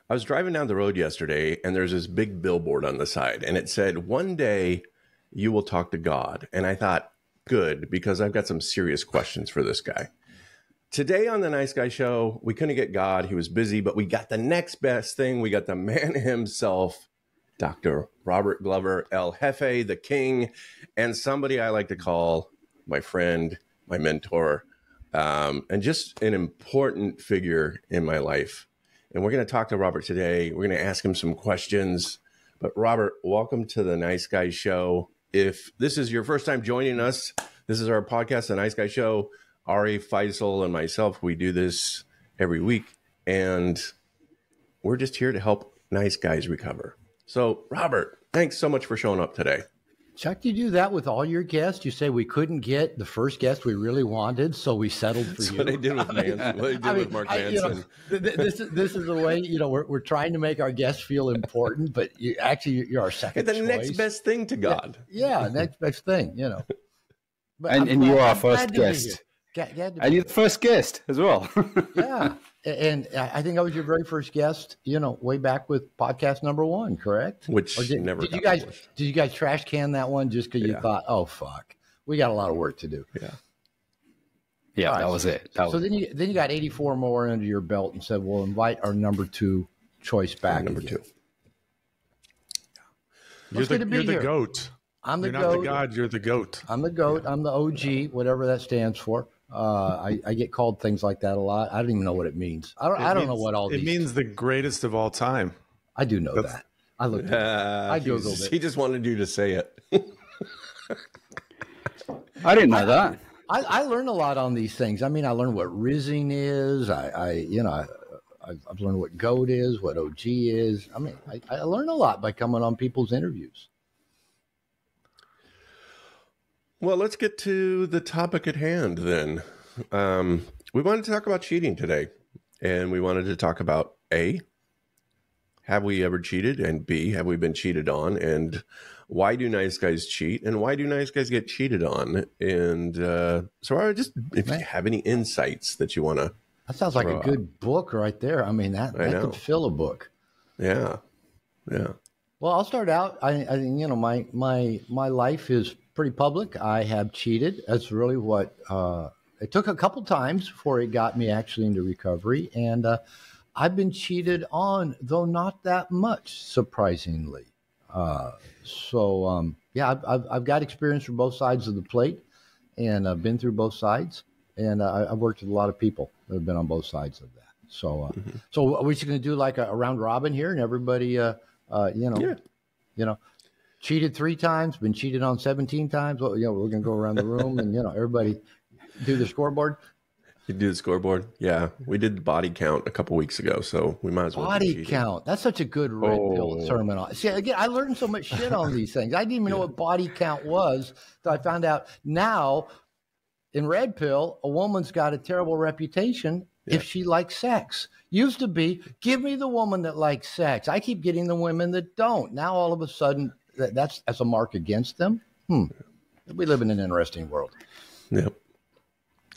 I was driving down the road yesterday, and there's this big billboard on the side, and it said, "One day you will talk to God." And I thought, good, because I've got some serious questions for this guy. Today on the Nice Guy Show, we couldn't get God. He was busy, but we got the next best thing. We got the man himself, Dr. Robert Glover, El Jefe, the King, and somebody I like to call my friend, my mentor, and just an important figure in my life. And we're going to talk to Robert today. We're going to ask him some questions. But Robert, welcome to the Nice Guy Show. If this is your first time joining us, this is our podcast, The Nice Guy Show. Ari, Faisal, and myself, we do this every week. And we're just here to help nice guys recover. So, Robert, thanks so much for showing up today. Chuck, you do that with all your guests? You say we couldn't get the first guest we really wanted, so we settled for That's you. what I did with with Mark Manson. This is the way, we're trying to make our guests feel important, but you're our second choice. The next best thing to God. Yeah, next best thing, But and you are our first guest. And you're the first guest as well. Yeah. And I think I was your very first guest, way back with podcast number 1, correct? Which never did you guys trash can that one just because you thought, oh, fuck, we got a lot of work to do? Yeah. Yeah, right, that was it. Then you got 84 more under your belt and said, we'll invite our number 2 choice back. Number 2. You're the goat. I'm the goat. You're not the God, you're the goat. I'm the goat. I'm the OG, whatever that stands for. I get called things like that a lot. I don't even know what it means. I don't know what all these. It means the greatest of all time. I do know that. I looked at it. I Googled it. He just wanted you to say it. I didn't know that. I learned a lot on these things. I mean, I learned what rizzing is. I've learned what goat is, what OG is. I mean, I learned a lot by coming on people's interviews. Well, let's get to the topic at hand then. We wanted to talk about cheating today, and we wanted to talk about A, have we ever cheated? And B, have we been cheated on? And why do nice guys cheat? And why do nice guys get cheated on? And so I just, if you have any insights that you want to. That sounds like a good book right there. I mean, that could fill a book. Yeah. Yeah. Well, I'll start out. I my life is pretty public. I have cheated. That's really what it took a couple times before it got me actually into recovery. And I've been cheated on, though not that much, surprisingly. Yeah, I've got experience from both sides of the plate, and I've been through both sides. And I've worked with a lot of people that have been on both sides of that. So, so are we just going to do like a round robin here, and everybody, cheated 3 times, been cheated on 17 times. Well, we're going to go around the room and, everybody do the scoreboard. You do the scoreboard? Yeah. We did the body count a couple weeks ago, so we might as well. Body count. That's such a good red pill sermon. See, again, I learned so much shit on these things. I didn't even know what body count was. So I found out now in red pill, a woman's got a terrible reputation if she likes sex. Used to be, give me the woman that likes sex. I keep getting the women that don't. Now all of a sudden, that's a mark against them. We live in an interesting world. Yep.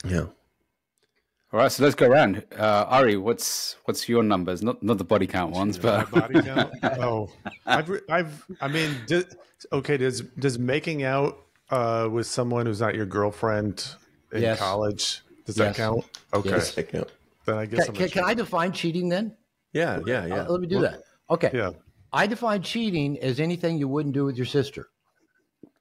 Yeah. All right, so let's go around. Ari, what's your numbers? Not the body count ones, but body count. Oh, does making out with someone who's not your girlfriend in college, does that count? Okay. Yes, that count. Then I guess can I define cheating then? Yeah. Let me do that. Okay. Yeah. I define cheating as anything you wouldn't do with your sister,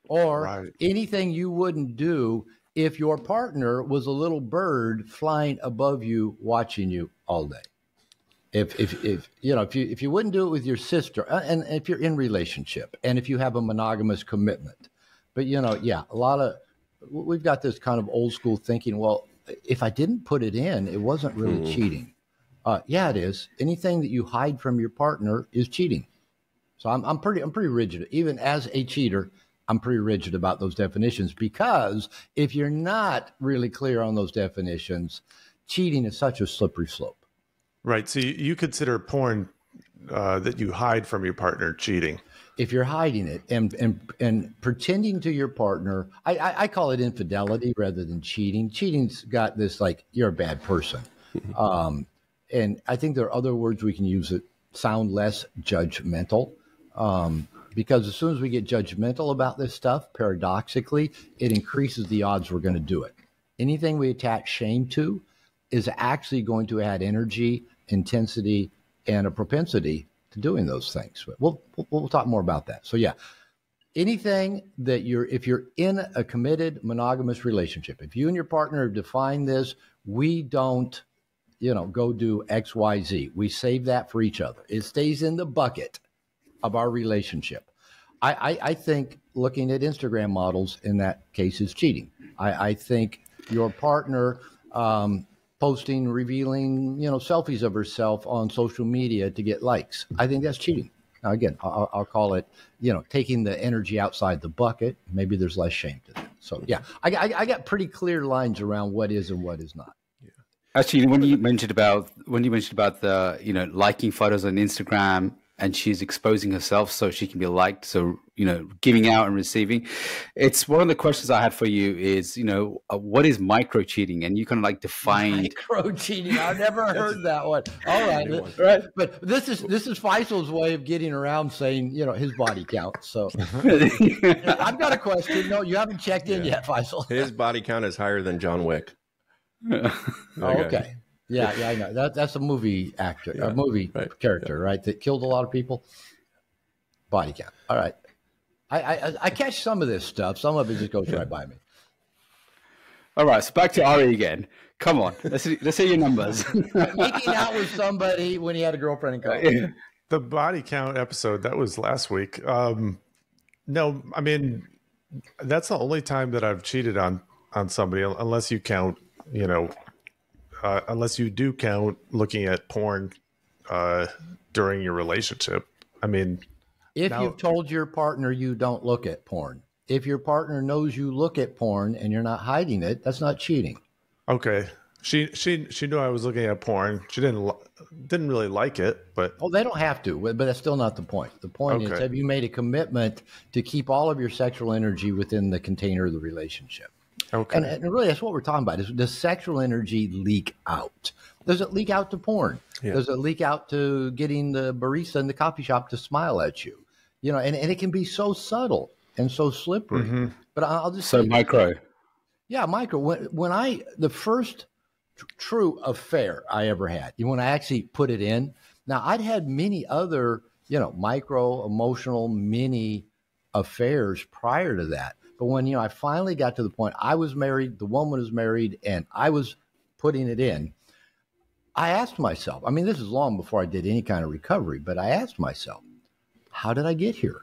or anything you wouldn't do if your partner was a little bird flying above you, watching you all day. If you wouldn't do it with your sister, and if you're in relationship, and if you have a monogamous commitment, but we've got this kind of old school thinking. Well, if I didn't put it in, it wasn't really cheating. Yeah, it is. Anything that you hide from your partner is cheating. So I'm pretty rigid. Even as a cheater, I'm pretty rigid about those definitions, because if you're not really clear on those definitions, cheating is such a slippery slope. Right. So you consider porn that you hide from your partner cheating. If you're hiding it and pretending to your partner, I call it infidelity rather than cheating. Cheating's got this, like, you're a bad person. And I think there are other words we can use it sound less judgmental. Because as soon as we get judgmental about this stuff, paradoxically, it increases the odds we're going to do it. Anything we attach shame to is actually going to add energy, intensity, and a propensity to doing those things. We'll talk more about that. So yeah, anything that if you're in a committed monogamous relationship, if you and your partner have defined this, we don't, go do X, Y, Z. We save that for each other. It stays in the bucket of our relationship. I think looking at Instagram models in that case is cheating. I think your partner posting, revealing, selfies of herself on social media to get likes, I think that's cheating. Now, again, I'll call it, taking the energy outside the bucket. Maybe there's less shame to that. So, yeah, I got pretty clear lines around what is and what is not. Yeah. Actually, when you mentioned about the, liking photos on Instagram, and she's exposing herself so she can be liked. So, giving out and receiving. It's one of the questions I had for you is, what is micro cheating? And you kind of like defined micro cheating. I've never heard that one. All right. Right. But this is Faisal's way of getting around saying, his body count. So I've got a question. No, you haven't checked in yet, Faisal. His body count is higher than John Wick. Okay. Yeah, I know. That's a movie actor, a movie character, right? That killed a lot of people. Body count. All right. I catch some of this stuff. Some of it just goes right by me. All right. So back to Ari again. Come on. Let's hear your numbers. Making out with somebody when he had a girlfriend in college. The body count episode, that was last week. No, I mean, that's the only time that I've cheated on somebody, unless you count, unless you do count looking at porn during your relationship. I mean, if you've told your partner you don't look at porn, if your partner knows you look at porn and you're not hiding it, that's not cheating. Okay. She knew I was looking at porn. She didn't really like it, but they don't have to. But that's still not the point. The point is, have you made a commitment to keep all of your sexual energy within the container of the relationship? Okay. And really, that's what we're talking about. Is does sexual energy leak out? Does it leak out to porn? Yeah. Does it leak out to getting the barista in the coffee shop to smile at you? And it can be so subtle and so slippery. Mm-hmm. But I'll just say micro. Yeah, micro. When the first true affair I ever had, when I actually put it in. Now, I'd had many other, micro, emotional, mini affairs prior to that. But when, I finally got to the point, I was married, the woman was married, and I was putting it in, I asked myself, I mean, this is long before I did any kind of recovery, but I asked myself, how did I get here?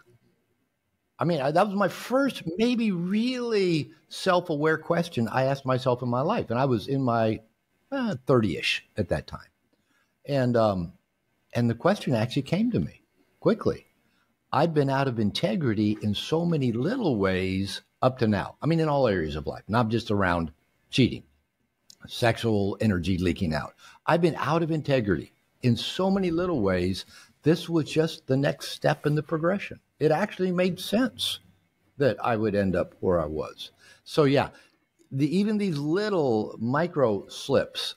I mean, that was my first maybe really self-aware question I asked myself in my life. And I was in my 30-ish at that time. And the question actually came to me quickly. I've been out of integrity in so many little ways up to now. I mean, in all areas of life, not just around cheating, sexual energy leaking out. I've been out of integrity in so many little ways. This was just the next step in the progression. It actually made sense that I would end up where I was. So yeah, even these little micro slips,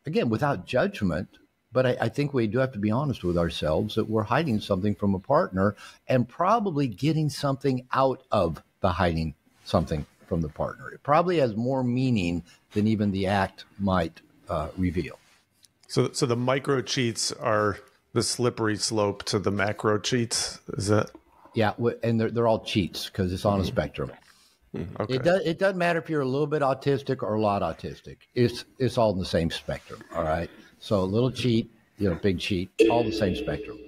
again, without judgment, but I think we do have to be honest with ourselves that we're hiding something from a partner and probably getting something out of the hiding something from the partner. It probably has more meaning than even the act might reveal. So the micro cheats are the slippery slope to the macro cheats, is that? Yeah, and they're all cheats because it's on a spectrum. Mm-hmm. Okay. It doesn't matter if you're a little bit autistic or a lot autistic. It's all in the same spectrum. All right. So a little cheat, big cheat, all the same spectrum.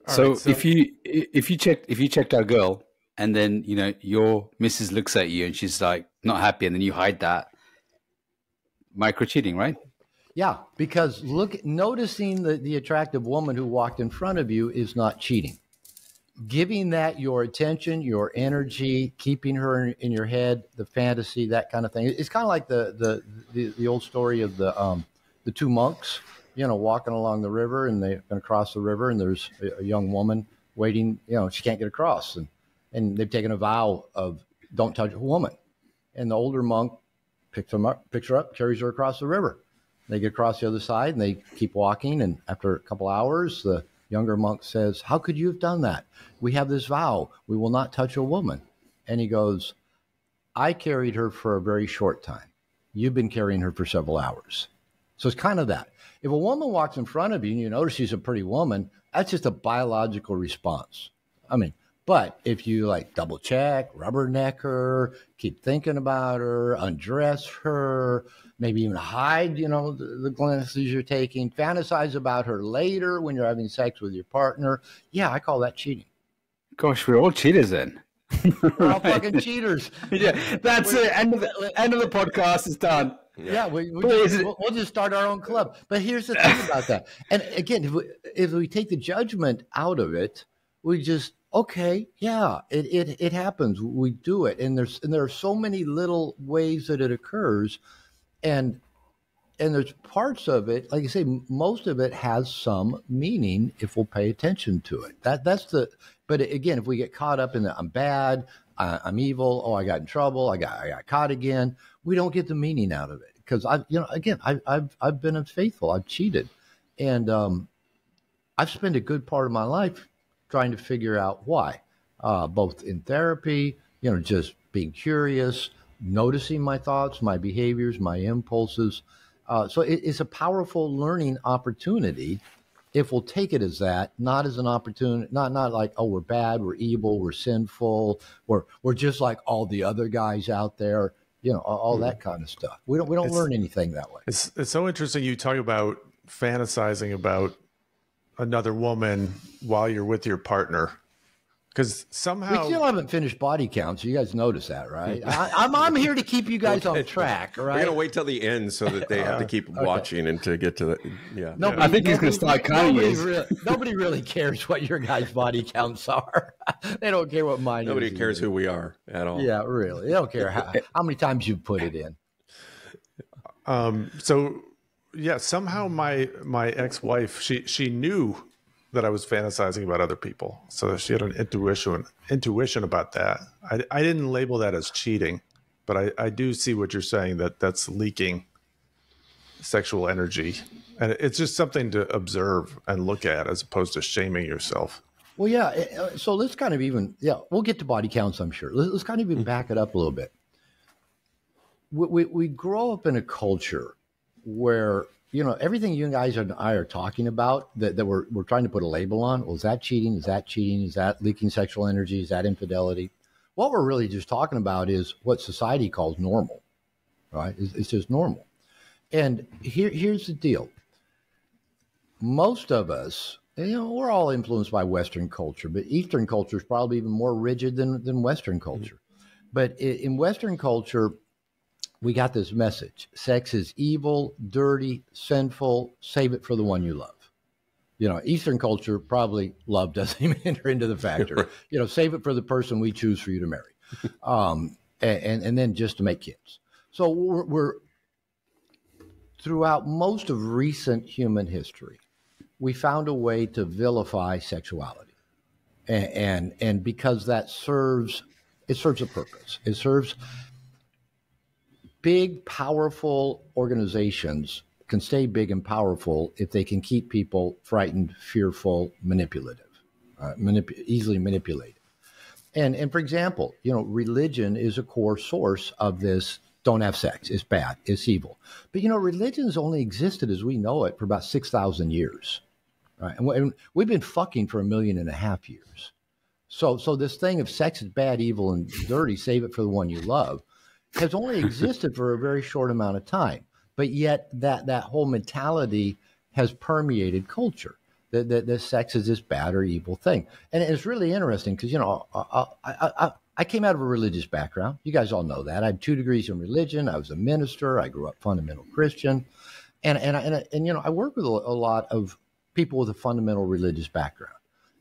So if you checked our girl and then your missus looks at you and she's like not happy and then you hide that, micro cheating, right? Yeah, because noticing the attractive woman who walked in front of you is not cheating. Giving that your attention, your energy, keeping her in your head, the fantasy, that kind of thing. It's kind of like the old story of the two monks, walking along the river, and they're going to cross the river, and there's a young woman waiting. She can't get across, and they've taken a vow of don't touch a woman. And the older monk picks her up, carries her across the river. They get across the other side, and they keep walking. And after a couple hours, the Younger monk says, how could you have done that? We have this vow, we will not touch a woman. And he goes, I carried her for a very short time. You've been carrying her for several hours. So it's kind of that. If a woman walks in front of you and you notice she's a pretty woman, that's just a biological response. I mean, but if you like double check, rubberneck her, keep thinking about her, undress her, maybe even hide, the glances you're taking, fantasize about her later when you're having sex with your partner. Yeah, I call that cheating. Gosh, we're all cheaters then. We're all fucking cheaters. Yeah, that's it. End of the podcast is done. Yeah, we'll just start our own club. But here's the thing about that. And again, if we take the judgment out of it, we just, okay, yeah, it happens. We do it. And there are so many little ways that it occurs. And there's parts of it, like I say, most of it has some meaning if we'll pay attention to it. But again, if we get caught up in the I'm bad, I'm evil, oh, I got in trouble, I got caught again, we don't get the meaning out of it. Because I've been unfaithful, I've cheated, and I've spent a good part of my life trying to figure out why, both in therapy, just being curious, noticing my thoughts, my behaviors, my impulses. So it's a powerful learning opportunity if we'll take it as that, not as an opportunity, not like, oh, we're bad, we're evil, we're sinful, we're just like all the other guys out there, all that kind of stuff. We don't learn anything that way. It's so interesting you talk about fantasizing about another woman while you're with your partner. Because somehow we still haven't finished body counts. You guys notice that, right? I'm here to keep you guys on track. Right? We're gonna wait till the end so that they have to keep watching and to get to the I think he's gonna start cutting you. Nobody really cares what your guys' body counts are. They don't care what mine. Nobody cares who we are at all. Yeah, really. They don't care how many times you put it in. So yeah, somehow my ex-wife she knew that I was fantasizing about other people. So she had an intuition about that. I didn't label that as cheating, but I do see what you're saying, that's leaking sexual energy. And it's just something to observe and look at as opposed to shaming yourself. Well, yeah. So let's kind of we'll get to body counts, I'm sure. Let's kind of even back it up a little bit. We grow up in a culture where everything you guys and I are talking about that we're trying to put a label on. Well, is that cheating? Is that cheating? Is that leaking sexual energy? Is that infidelity? What we're really just talking about is what society calls normal, right? It's just normal. And here's the deal. Most of us, we're all influenced by Western culture, but Eastern culture is probably even more rigid than Western culture. But in Western culture, we got this message. Sex is evil, dirty, sinful. Save it for the one you love. Eastern culture, probably love doesn't even enter into the factor. Save it for the person we choose for you to marry. And then just to make kids. So we're throughout most of recent human history, we found a way to vilify sexuality. And because that serves a purpose. It serves big, powerful organizations can stay big and powerful if they can keep people frightened, fearful, manipulative, easily manipulated. And for example, religion is a core source of this. Don't have sex. It's bad. It's evil. But religion's only existed as we know it for about 6,000 years, right? And we've been fucking for 1.5 million years. So this thing of sex is bad, evil, and dirty. Save it for the one you love. Has only existed for a very short amount of time, but yet that whole mentality has permeated culture. That sex is this bad or evil thing, and it's really interesting because I came out of a religious background. You guys all know that. I had 2 degrees in religion. I was a minister. I grew up fundamental Christian, and I work with a lot of people with a fundamental religious background.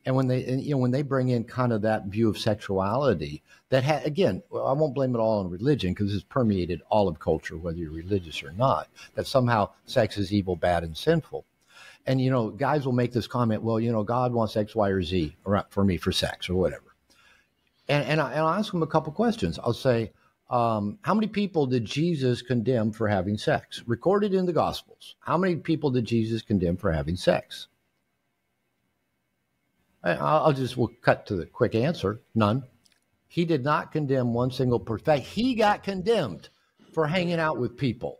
And when they bring in kind of that view of sexuality, again, I won't blame it all on religion because it's permeated all of culture, whether you're religious or not, that somehow sex is evil, bad, and sinful. And, guys will make this comment, well, God wants X, Y, or Z for me for sex or whatever. And I'll ask them a couple questions. I'll say, how many people did Jesus condemn for having sex? Recorded in the Gospels. How many people did Jesus condemn for having sex? We'll cut to the quick answer. None. He did not condemn one single person. In fact, he got condemned for hanging out with people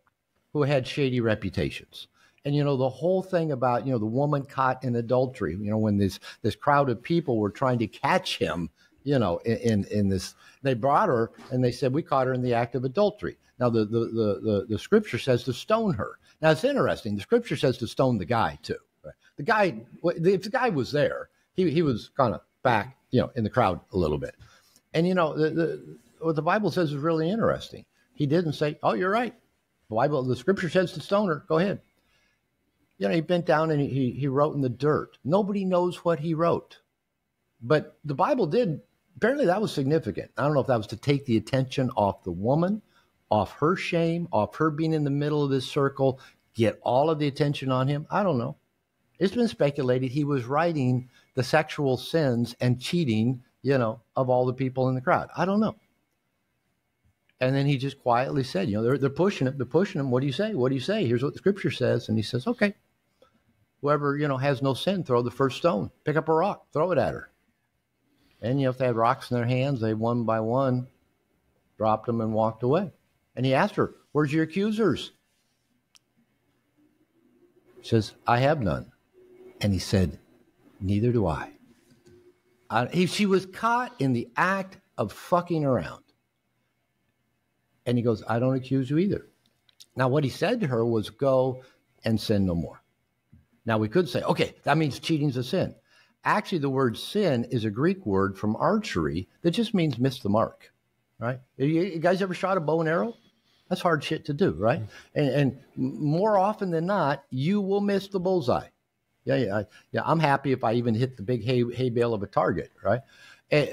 who had shady reputations. And, the whole thing about, the woman caught in adultery, when this crowd of people were trying to catch him, in this, they brought her and they said, we caught her in the act of adultery. Now, the scripture says to stone her. Now, it's interesting. The scripture says to stone the guy, too. Right? The guy, if the guy was there, he was kind of back, in the crowd a little bit. And, what the Bible says is really interesting. He didn't say, oh, you're right. The scripture says to stone her. Go ahead. He bent down and he wrote in the dirt. Nobody knows what he wrote. But the Bible did. Apparently that was significant. I don't know if that was to take the attention off the woman, off her shame, off her being in the middle of this circle, get all of the attention on him. I don't know. It's been speculated he was writing the sexual sins and cheating, of all the people in the crowd. I don't know. And then he just quietly said, they're pushing him. They're pushing him. What do you say? What do you say? Here's what the scripture says. And he says, okay, whoever, has no sin, throw the first stone. Pick up a rock, throw it at her. And, if they had rocks in their hands, they one by one dropped them and walked away. And he asked her, where's your accusers? She says, I have none. And he said, neither do I. She was caught in the act of fucking around. And he goes, I don't accuse you either. Now, what he said to her was, go and sin no more. Now, we could say, okay, that means cheating's a sin. Actually, the word sin is a Greek word from archery that just means miss the mark, right? You guys ever shot a bow and arrow? That's hard shit to do, right? And more often than not, you will miss the bullseye. Yeah. I'm happy if I even hit the big hay bale of a target, right?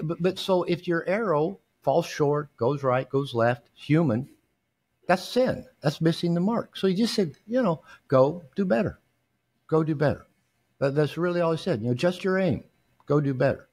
But so if your arrow falls short, goes right, goes left, human, that's sin. That's missing the mark. So he just said, go do better. Go do better. That's really all he said. Just your aim. Go do better.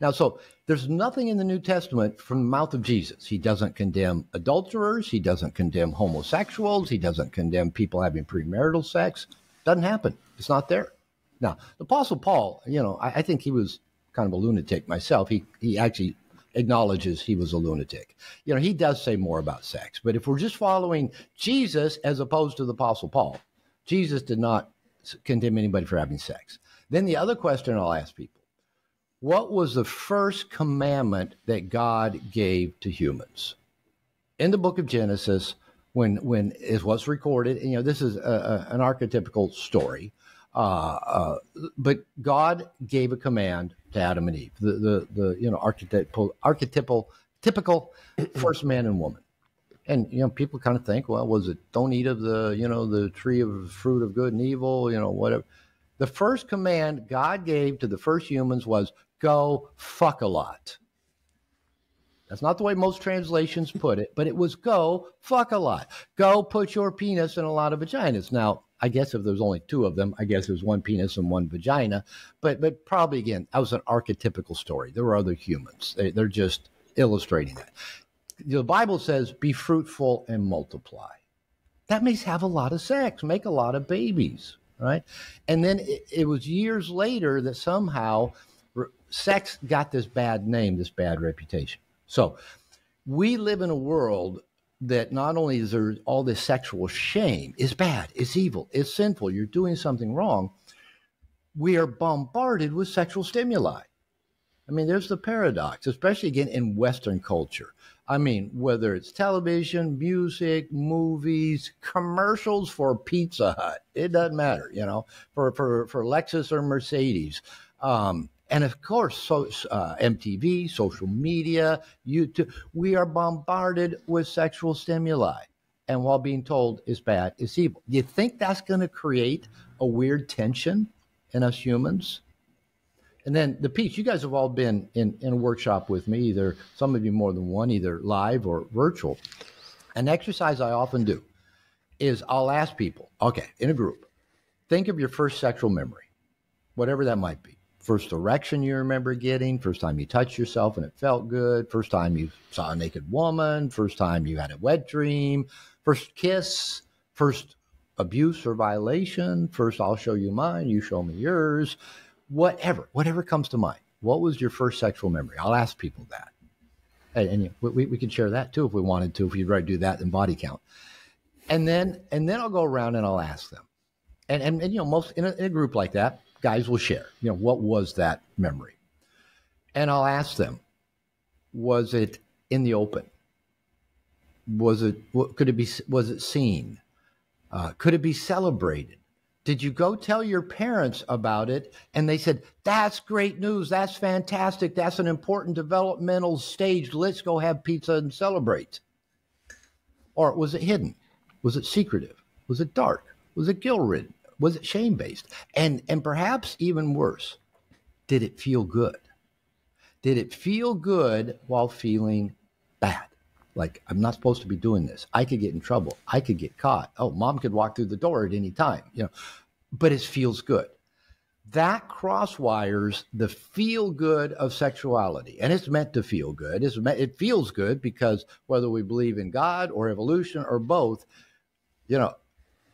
Now, so there's nothing in the New Testament from the mouth of Jesus. He doesn't condemn adulterers. He doesn't condemn homosexuals. He doesn't condemn people having premarital sex. Doesn't happen. It's not there. Now, the Apostle Paul, I think he was kind of a lunatic myself. He actually acknowledges he was a lunatic. He does say more about sex. But if we're just following Jesus as opposed to the Apostle Paul, Jesus did not condemn anybody for having sex. Then the other question I'll ask people, what was the first commandment that God gave to humans? In the book of Genesis, when is what's recorded, this is an archetypical story, but God gave a command to Adam and Eve, the typical first man and woman. And, people kind of think, well, was it don't eat of the tree of fruit of good and evil, whatever. The first command God gave to the first humans was go fuck a lot. That's not the way most translations put it, but it was go fuck a lot. Go put your penis in a lot of vaginas. Now, I guess if there's only two of them, I guess there's one penis and one vagina. But probably, again, that was an archetypical story. There were other humans. They're just illustrating that. The Bible says, be fruitful and multiply. That means have a lot of sex, make a lot of babies, right? And then it was years later that somehow sex got this bad name, this bad reputation. So we live in a world that not only is there all this sexual shame, is bad, it's evil, it's sinful, you're doing something wrong. We are bombarded with sexual stimuli. I mean, there's the paradox, especially again in Western culture. I mean, whether it's television, music, movies, commercials for Pizza Hut, it doesn't matter, for Lexus or Mercedes. And of course, MTV, social media, YouTube, we are bombarded with sexual stimuli. And while being told it's bad, it's evil. Do you think that's going to create a weird tension in us humans? And then the piece, you guys have all been in a workshop with me, either some of you more than one, either live or virtual. An exercise I often do is I'll ask people, okay, in a group, think of your first sexual memory, whatever that might be. First erection you remember getting, first time you touched yourself and it felt good, first time you saw a naked woman, first time you had a wet dream, first kiss, first abuse or violation, first I'll show you mine, you show me yours. whatever comes to mind. What was your first sexual memory? I'll ask people that. And we can share that too if we wanted to, if you'd rather do that than body count. And then I'll go around and I'll ask them. And you know, most in a group like that, guys will share, you know, what was that memory? And I'll ask them, was it in the open? Was it seen? Could it be celebrated? Did you go tell your parents about it and they said, that's great news, that's fantastic, that's an important developmental stage, let's go have pizza and celebrate? Or was it hidden? Was it secretive? Was it dark? Was it guilt-ridden? Was it shame-based? And perhaps even worse, did it feel good? Did it feel good while feeling bad? Like, I'm not supposed to be doing this. I could get in trouble. I could get caught. Oh, mom could walk through the door at any time, you know, but it feels good. That crosswires the feel good of sexuality. And it's meant to feel good. It feels good because whether we believe in God or evolution or both, you know,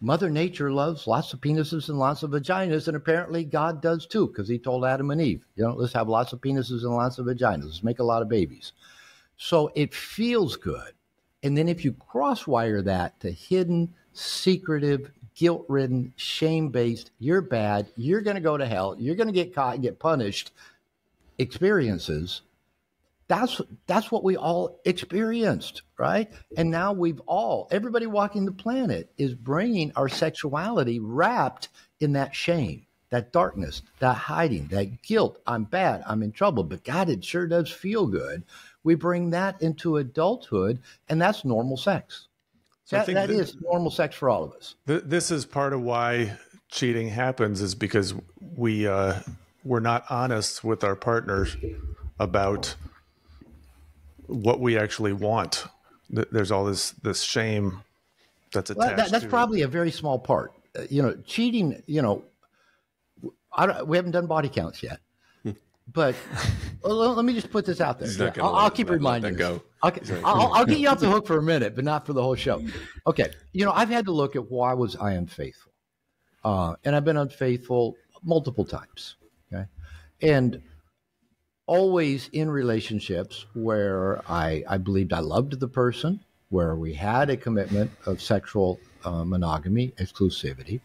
Mother Nature loves lots of penises and lots of vaginas, and apparently God does too, because he told Adam and Eve, you know, let's have lots of penises and lots of vaginas. Let's make a lot of babies. So it feels good. And then if you crosswire that to hidden, secretive, guilt-ridden, shame-based, you're bad, you're going to go to hell, you're going to get caught and get punished experiences, that's what we all experienced, right? And now everybody walking the planet is bringing our sexuality wrapped in that shame, that darkness, that hiding, that guilt. I'm bad, I'm in trouble, but God, it sure does feel good. We bring that into adulthood, and that's normal sex. So that is normal sex for all of us. This is part of why cheating happens, is because we're not honest with our partners about what we actually want. There's all this shame that's attached. That's probably a very small part. You know, cheating. You know, we haven't done body counts yet. But let me just put this out there. I'll keep reminding you. I'll get you off the hook for a minute, but not for the whole show. Okay. You know, I've had to look at why was I unfaithful. And I've been unfaithful multiple times. Okay. And always in relationships where I believed I loved the person, where we had a commitment of sexual monogamy, exclusivity.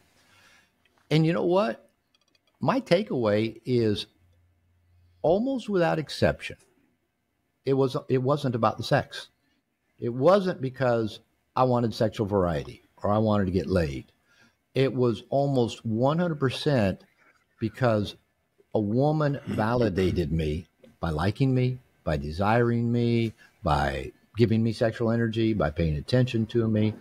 And you know what? My takeaway is, almost without exception, it wasn't about the sex. It wasn't because I wanted sexual variety or I wanted to get laid. It was almost 100% because a woman validated me by liking me, by desiring me, by giving me sexual energy, by paying attention to me.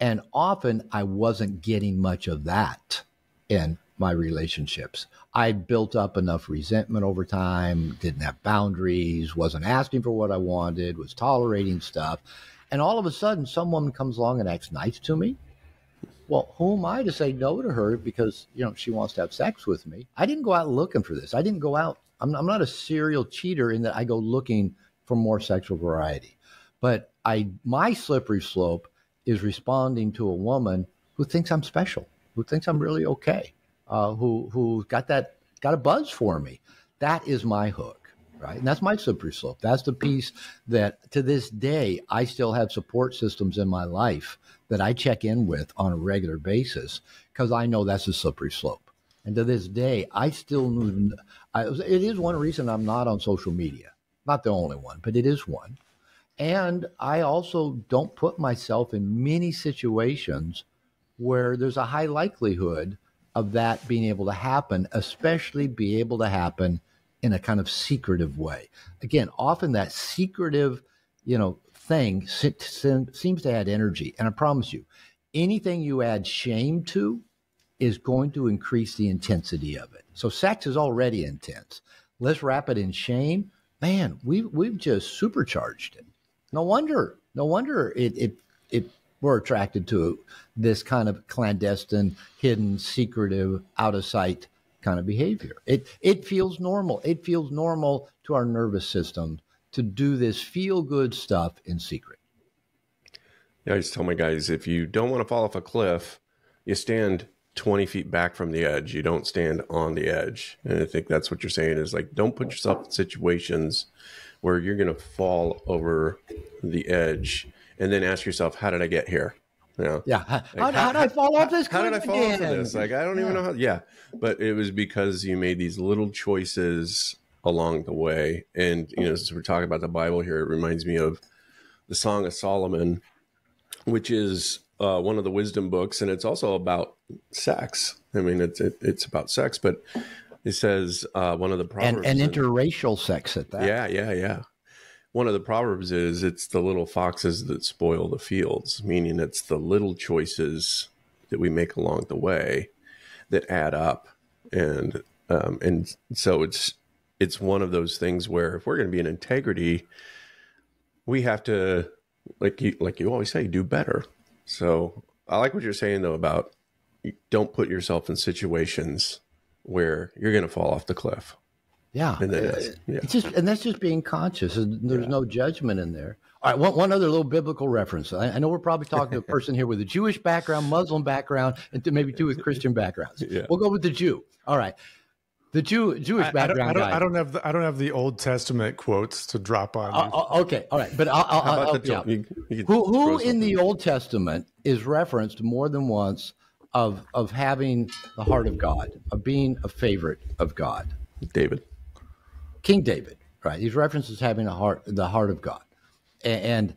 And often I wasn't getting much of that in my relationships. I built up enough resentment over time, didn't have boundaries, wasn't asking for what I wanted, was tolerating stuff. And all of a sudden, some woman comes along and acts nice to me. Well, who am I to say no to her because, you know, she wants to have sex with me? I didn't go out looking for this. I didn't go out. I'm not a serial cheater in that I go looking for more sexual variety. But my slippery slope is responding to a woman who thinks I'm special, who thinks I'm really okay. Who got a buzz for me. That is my hook, right? And that's my slippery slope. That's the piece that to this day, I still have support systems in my life that I check in with on a regular basis because I know that's a slippery slope. And to this day, it is one reason I'm not on social media. Not the only one, but it is one. And I also don't put myself in many situations where there's a high likelihood of that being able to happen, especially be able to happen in a kind of secretive way. Again, often that secretive, thing seems to add energy. And I promise you, anything you add shame to is going to increase the intensity of it. So sex is already intense. Let's wrap it in shame. Man, we've just supercharged it. No wonder we're attracted to this kind of clandestine, hidden, secretive, out of sight kind of behavior. It feels normal. It feels normal to our nervous system to do this feel good stuff in secret. Yeah, I just tell my guys, if you don't want to fall off a cliff, you stand 20 feet back from the edge. You don't stand on the edge. And I think that's what you're saying is like, don't put yourself in situations where you're going to fall over the edge and then ask yourself, how did I get here? You know? Yeah. Like, how did I fall off this? How did I fall off of this? Like, I don't even know how. Yeah. But it was because you made these little choices along the way. And, you know, since we're talking about the Bible here, it reminds me of the Song of Solomon, which is one of the wisdom books. And it's also about sex. I mean, it's about sex, but it says one of the Proverbs. And interracial sex at that. Yeah. One of the Proverbs is it's the little foxes that spoil the fields, meaning it's the little choices that we make along the way that add up. And so it's one of those things where if we're going to be in integrity, we have to, like you always say, do better. So I like what you're saying though about don't put yourself in situations where you're going to fall off the cliff. Yeah. And that's just being conscious. And there's no judgment in there. All right. One other little biblical reference. I know we're probably talking to a person here with a Jewish background, Muslim background, and maybe two with Christian backgrounds. Yeah. We'll go with the Jew. All right. The Jewish background guy. I don't have the Old Testament quotes to drop on. Okay. All right. But I'll help you out. Who in the Old Testament is referenced more than once of having the heart of God, of being a favorite of God? David. King David, right? He's referenced as having the heart of God. And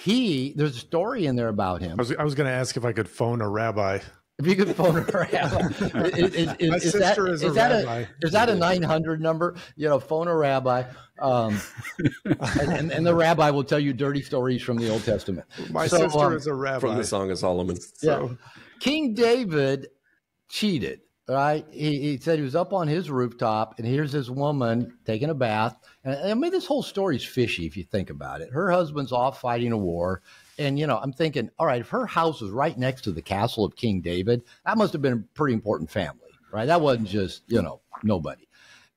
there's a story in there about him. I was going to ask if I could phone a rabbi. If you could phone a rabbi. My sister is a rabbi. Is that a 900 number? You know, phone a rabbi. And the rabbi will tell you dirty stories from the Old Testament. My sister is a rabbi. From the Song of Solomon. So. Yeah. King David cheated. Right. He said he was up on his rooftop and here's this woman taking a bath. And I mean, this whole story's fishy if you think about it. Her husband's off fighting a war. And, you know, I'm thinking, all right, if her house was right next to the castle of King David, that must have been a pretty important family, right? That wasn't just, you know, nobody.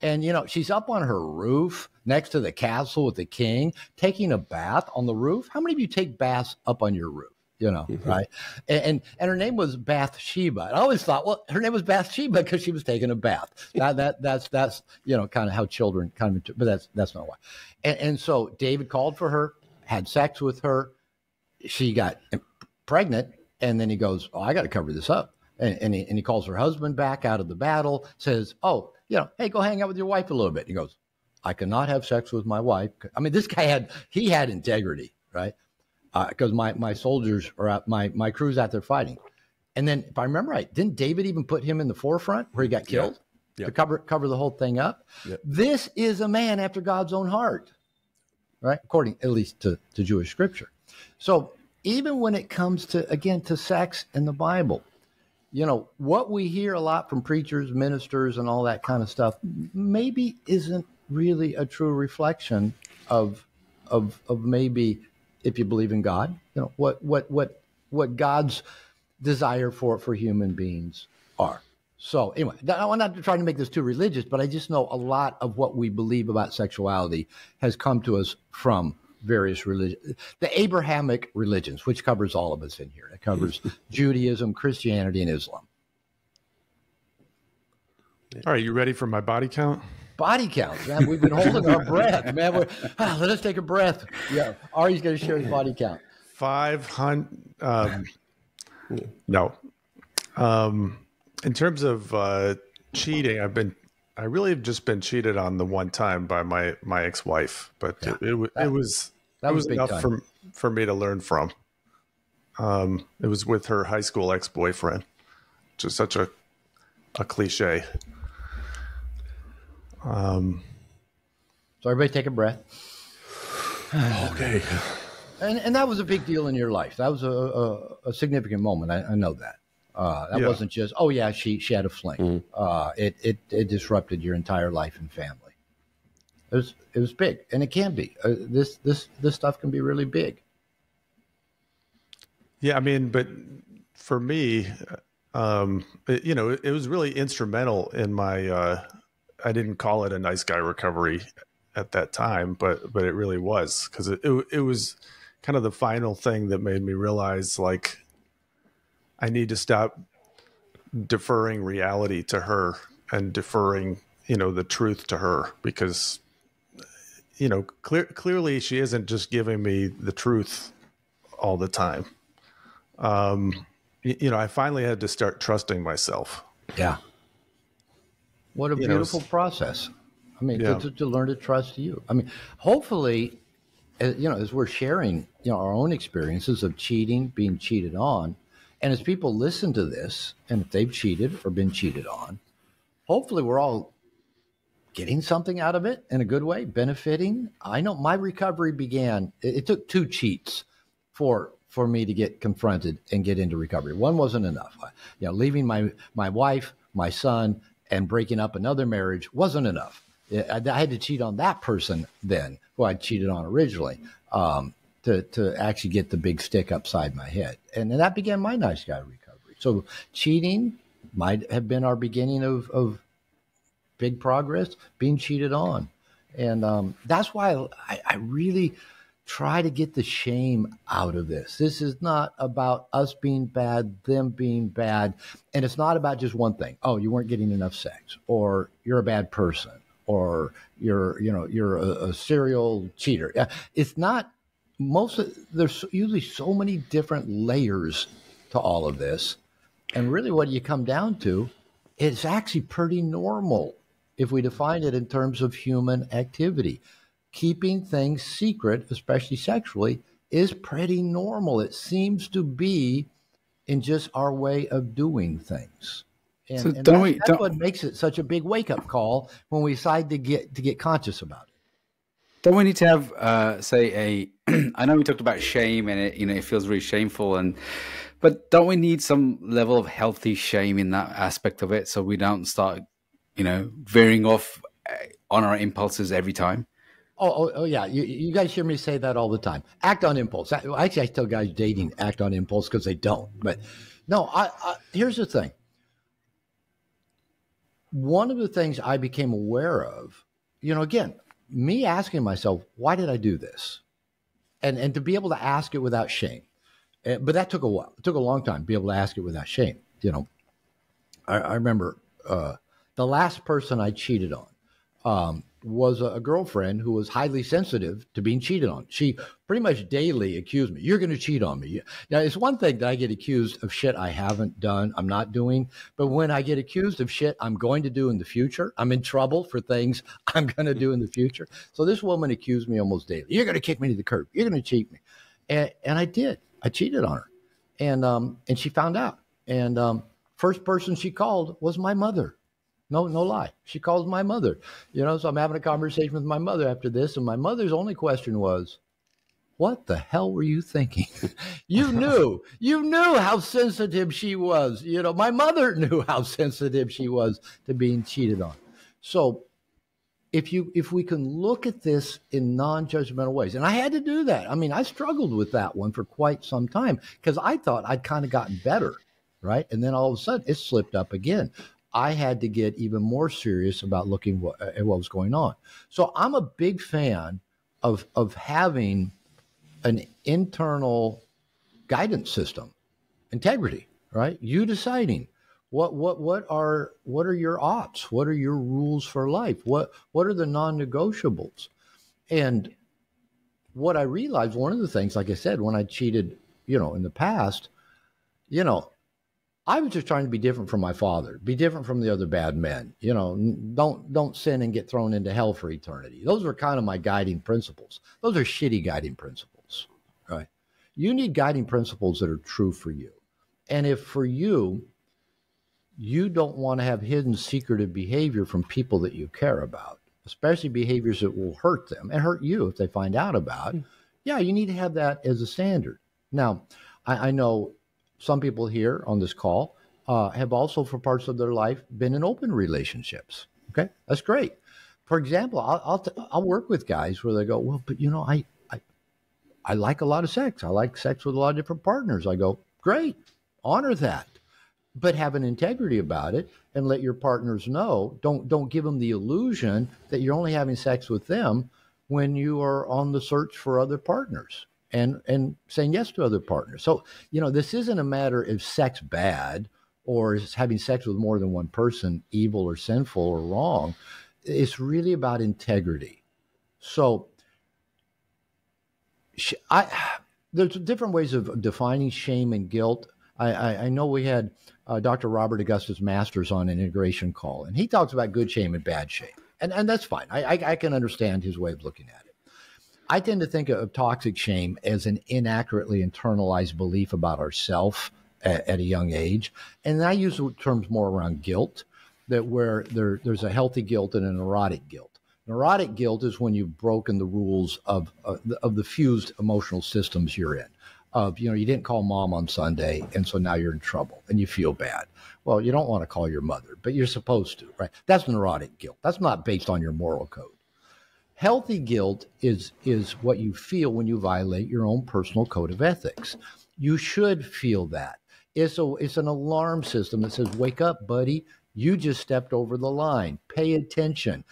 And, you know, she's up on her roof next to the castle with the king taking a bath on the roof. How many of you take baths up on your roof? You know, right? And her name was Bathsheba. And I always thought, well, her name was Bathsheba because she was taking a bath. That's you know, kind of how children but that's not why. And so David called for her, had sex with her. She got pregnant, and then he goes, "Oh, I got to cover this up." And he calls her husband back out of the battle, says, "Oh, you know, hey, go hang out with your wife a little bit." And he goes, "I cannot have sex with my wife." I mean, this guy had integrity, right? Because my soldiers are out, my crew's out there fighting. And then if I remember right, didn't David even put him in the forefront where he got killed to cover the whole thing up? Yep. This is a man after God's own heart, right? According at least to Jewish scripture. So even when it comes to sex in the Bible, you know, what we hear a lot from preachers, ministers, and all that kind of stuff maybe isn't really a true reflection of maybe, if you believe in God, you know, what God's desire for human beings are. So anyway, I'm not trying to make this too religious, but I just know a lot of what we believe about sexuality has come to us from various religions, the Abrahamic religions, which covers all of us in here. It covers Judaism, Christianity, and Islam. All right, you ready for my body count? Body count, man. We've been holding our breath, man. Let us take a breath. Yeah, Ari's going to share his body count. 500. No. In terms of cheating, I really have just been cheated on the one time by my ex-wife, but it was enough for me to learn from. It was with her high school ex-boyfriend, just such a cliche. So everybody take a breath. Okay. And that was a big deal in your life. That was a significant moment. I know that. That wasn't just, oh yeah, she had a fling. It disrupted your entire life and family. It was big, and it can be. This stuff can be really big. Yeah, I mean, but for me, it was really instrumental in my. I didn't call it a nice guy recovery at that time, but it really was, because it was kind of the final thing that made me realize, like, I need to stop deferring reality to her and deferring, the truth to her, because, clearly she isn't just giving me the truth all the time. I finally had to start trusting myself. Yeah. What a beautiful process. I mean, to learn to trust you. I mean, hopefully, as we're sharing, our own experiences of cheating, being cheated on, and as people listen to this, and if they've cheated or been cheated on, hopefully we're all getting something out of it in a good way, benefiting. I know my recovery began, it took 2 cheats for me to get confronted and get into recovery. One wasn't enough. Leaving my wife, my son, and breaking up another marriage wasn't enough. I had to cheat on that person then, who I cheated on originally, to actually get the big stick upside my head. And that began my nice guy recovery. So cheating might have been our beginning of big progress, being cheated on. And that's why I really try to get the shame out of this. This is not about us being bad, them being bad. And it's not about just one thing. Oh, you weren't getting enough sex, or you're a bad person, or you're a serial cheater. It's not. There's usually so many different layers to all of this. And really what you come down to, it's actually pretty normal if we define it in terms of human activity. Keeping things secret, especially sexually, is pretty normal. It seems to be in just our way of doing things. And that's what makes it such a big wake-up call when we decide to get conscious about it. Don't we need to have, I know we talked about shame, and it feels really shameful, but don't we need some level of healthy shame in that aspect of it, so we don't start, veering off on our impulses every time? Oh yeah. You guys hear me say that all the time. Act on impulse. Actually, I tell guys dating act on impulse because they don't. But no, here's the thing. One of the things I became aware of, again, me asking myself, why did I do this? And to be able to ask it without shame. But that took a while. It took a long time to be able to ask it without shame. I remember the last person I cheated on was a girlfriend who was highly sensitive to being cheated on. She pretty much daily accused me, you're going to cheat on me. Now, it's one thing that I get accused of shit I haven't done, I'm not doing. But when I get accused of shit I'm going to do in the future, I'm in trouble for things I'm going to do in the future. So this woman accused me almost daily. You're going to kick me to the curb. You're going to cheat me. And I did. I cheated on her. And she found out. And first person she called was my mother. No lie. She calls my mother, so I'm having a conversation with my mother after this. And my mother's only question was, what the hell were you thinking? You knew how sensitive she was. My mother knew how sensitive she was to being cheated on. So if we can look at this in non-judgmental ways, and I had to do that. I mean, I struggled with that one for quite some time because I thought I'd kind of gotten better, right? And then all of a sudden it slipped up again. I had to get even more serious about looking at what was going on. So I'm a big fan of having an internal guidance system, integrity, right? You deciding what are your oughts? What are your rules for life? What are the non-negotiables? And what I realized, one of the things, like I said, when I cheated, in the past, I was just trying to be different from my father, be different from the other bad men. Don't sin and get thrown into hell for eternity. Those were kind of my guiding principles. Those are shitty guiding principles, right? You need guiding principles that are true for you. And if for you don't want to have hidden secretive behavior from people that you care about, especially behaviors that will hurt them and hurt you if they find out about, yeah, you need to have that as a standard. Now, I know some people here on this call have also, for parts of their life, been in open relationships. Okay, that's great. For example, I'll work with guys where they go, well, but I like a lot of sex. I like sex with a lot of different partners. I go, great, honor that, but have an integrity about it and let your partners know. Don't give them the illusion that you're only having sex with them when you are on the search for other partners. And saying yes to other partners. So, this isn't a matter of sex bad or is having sex with more than one person evil or sinful or wrong? It's really about integrity. So there's different ways of defining shame and guilt. I know we had Dr. Robert Augustus Masters on an integration call, and he talks about good shame and bad shame. And that's fine. I can understand his way of looking at it. I tend to think of toxic shame as an inaccurately internalized belief about ourselves at a young age. And I use the terms more around guilt, that where there's a healthy guilt and a neurotic guilt. Neurotic guilt is when you've broken the rules of the fused emotional systems you're in. You didn't call mom on Sunday, and so now you're in trouble and you feel bad. Well, you don't want to call your mother, but you're supposed to, right? That's neurotic guilt. That's not based on your moral code. Healthy guilt is what you feel when you violate your own personal code of ethics. You should feel that. It's an alarm system that says, wake up, buddy. You just stepped over the line. Pay attention.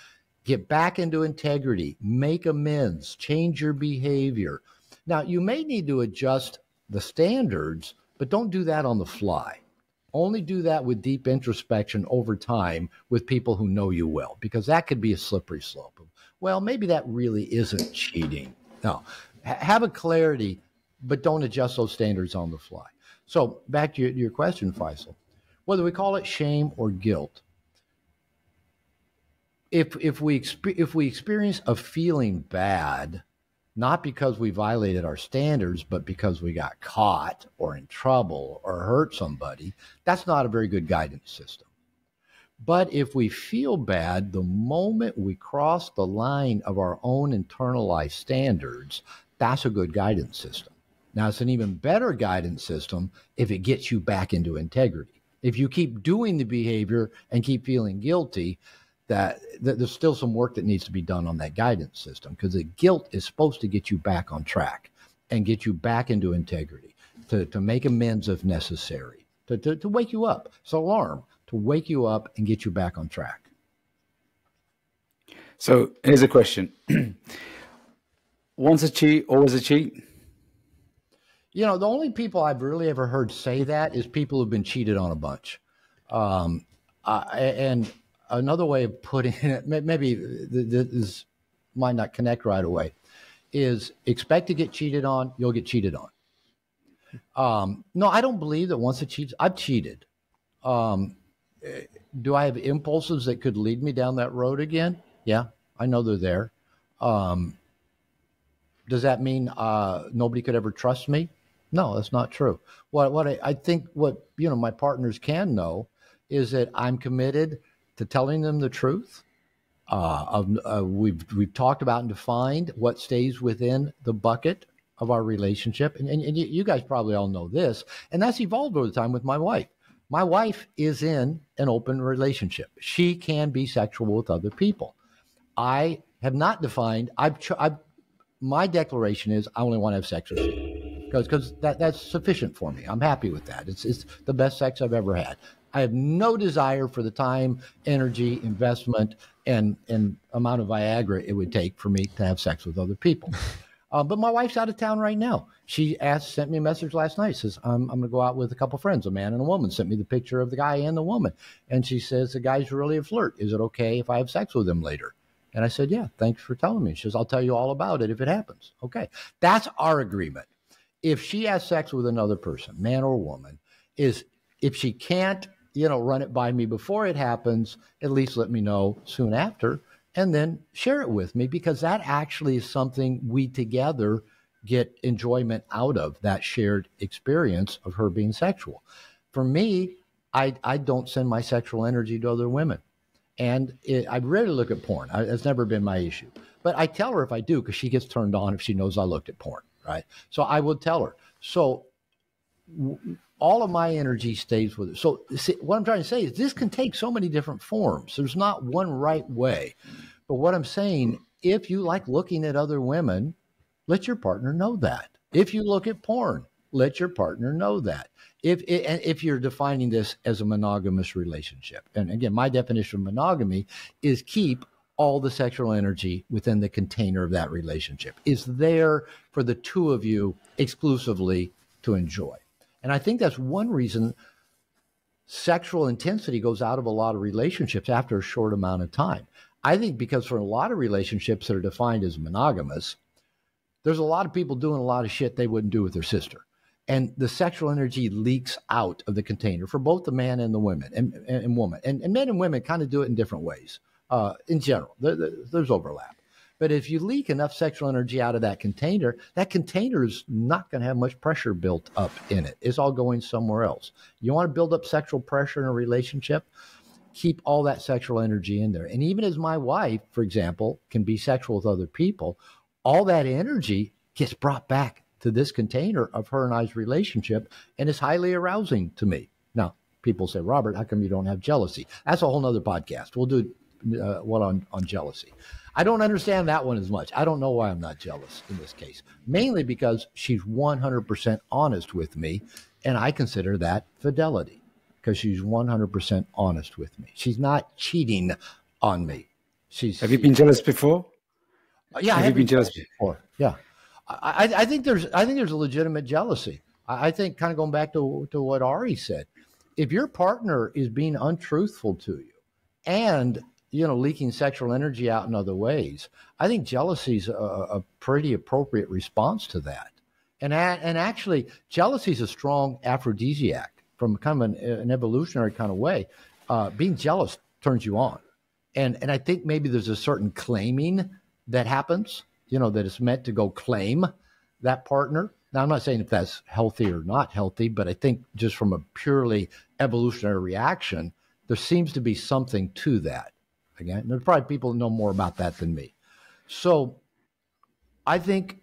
Get back into integrity. Make amends. Change your behavior. Now, you may need to adjust the standards, but don't do that on the fly. Only do that with deep introspection over time with people who know you well, because that could be a slippery slope. Well, maybe that really isn't cheating. No, have a clarity, but don't adjust those standards on the fly. So back to your question, Faisal, whether we call it shame or guilt, if we experience a feeling bad, not because we violated our standards, but because we got caught or in trouble or hurt somebody, that's not a very good guidance system. But if we feel bad the moment we cross the line of our own internalized standards, that's a good guidance system. Now, it's an even better guidance system if it gets you back into integrity. If you keep doing the behavior and keep feeling guilty, that there's still some work that needs to be done on that guidance system, because the guilt is supposed to get you back on track and get you back into integrity, to make amends if necessary, to wake you up. It's an alarm to wake you up and get you back on track. So here's a question. Once a cheat, always a cheat? The only people I've really ever heard say that is people who've been cheated on a bunch. And another way of putting it, maybe this might not connect right away, is expect to get cheated on, you'll get cheated on. No, I don't believe that once it cheats, I've cheated. Do I have impulses that could lead me down that road again? Yeah, I know they're there. Does that mean nobody could ever trust me? No, that's not true. What I think my partners can know is that I'm committed to telling them the truth. We've talked about and defined what stays within the bucket of our relationship. And you guys probably all know this, and that's evolved over time with my wife. My wife is in an open relationship. She can be sexual with other people. I have not defined, my declaration is I only want to have sex with you, because that's sufficient for me. I'm happy with that. It's the best sex I've ever had. I have no desire for the time, energy, investment, and amount of Viagra it would take for me to have sex with other people. But my wife's out of town right now. She sent me a message last night. Says, I'm going to go out with a couple friends, a man and a woman. Sent me the picture of the guy and the woman. And she says, the guy's really a flirt. Is it okay if I have sex with him later? And I said, yeah, thanks for telling me. She says, I'll tell you all about it if it happens. Okay. That's our agreement. If she has sex with another person, man or woman, if she can't, run it by me before it happens, at least let me know soon after, and then share it with me, because that actually is something we together get enjoyment out of, that shared experience of her being sexual. For me, I don't send my sexual energy to other women. And I rarely look at porn. It's never been my issue. But I tell her if I do, because she gets turned on if she knows I looked at porn, right? So I would tell her. So all of my energy stays with her. So see, what I'm trying to say is this can take so many different forms. There's not one right way. But what I'm saying, if you like looking at other women, let your partner know that. If you look at porn, let your partner know that. If you're defining this as a monogamous relationship. And again, my definition of monogamy is keep all the sexual energy within the container of that relationship. Is there for the two of you exclusively to enjoy. And I think that's one reason sexual intensity goes out of a lot of relationships after a short amount of time. I think because for a lot of relationships that are defined as monogamous, there's a lot of people doing a lot of shit they wouldn't do with their sister. And the sexual energy leaks out of the container for both the man and the women and woman. And men and women kind of do it in different ways. In general, there's overlap. But if you leak enough sexual energy out of that container is not going to have much pressure built up in it. It's all going somewhere else. You want to build up sexual pressure in a relationship? Keep all that sexual energy in there. And even as my wife, for example, can be sexual with other people, all that energy gets brought back to this container of her and I's relationship, and it's highly arousing to me. Now, people say, Robert, how come you don't have jealousy? That's a whole nother podcast. We'll do one on jealousy. I don't understand that one as much. I don't know why I'm not jealous in this case, mainly because she's 100% honest with me, and I consider that fidelity because she's 100% honest with me. She's not cheating on me. Have you been jealous before? Yeah, have you been jealous before? Yeah, I think there's a legitimate jealousy. I think, kind of going back to what Ari said, if your partner is being untruthful to you and leaking sexual energy out in other ways, I think jealousy is a pretty appropriate response to that. And actually, jealousy is a strong aphrodisiac from kind of an evolutionary kind of way. Being jealous turns you on. And I think maybe there's a certain claiming that happens, that it's meant to go claim that partner. Now, I'm not saying if that's healthy or not healthy, but I think just from a purely evolutionary reaction, there seems to be something to that. Again, there's probably people who know more about that than me. So I think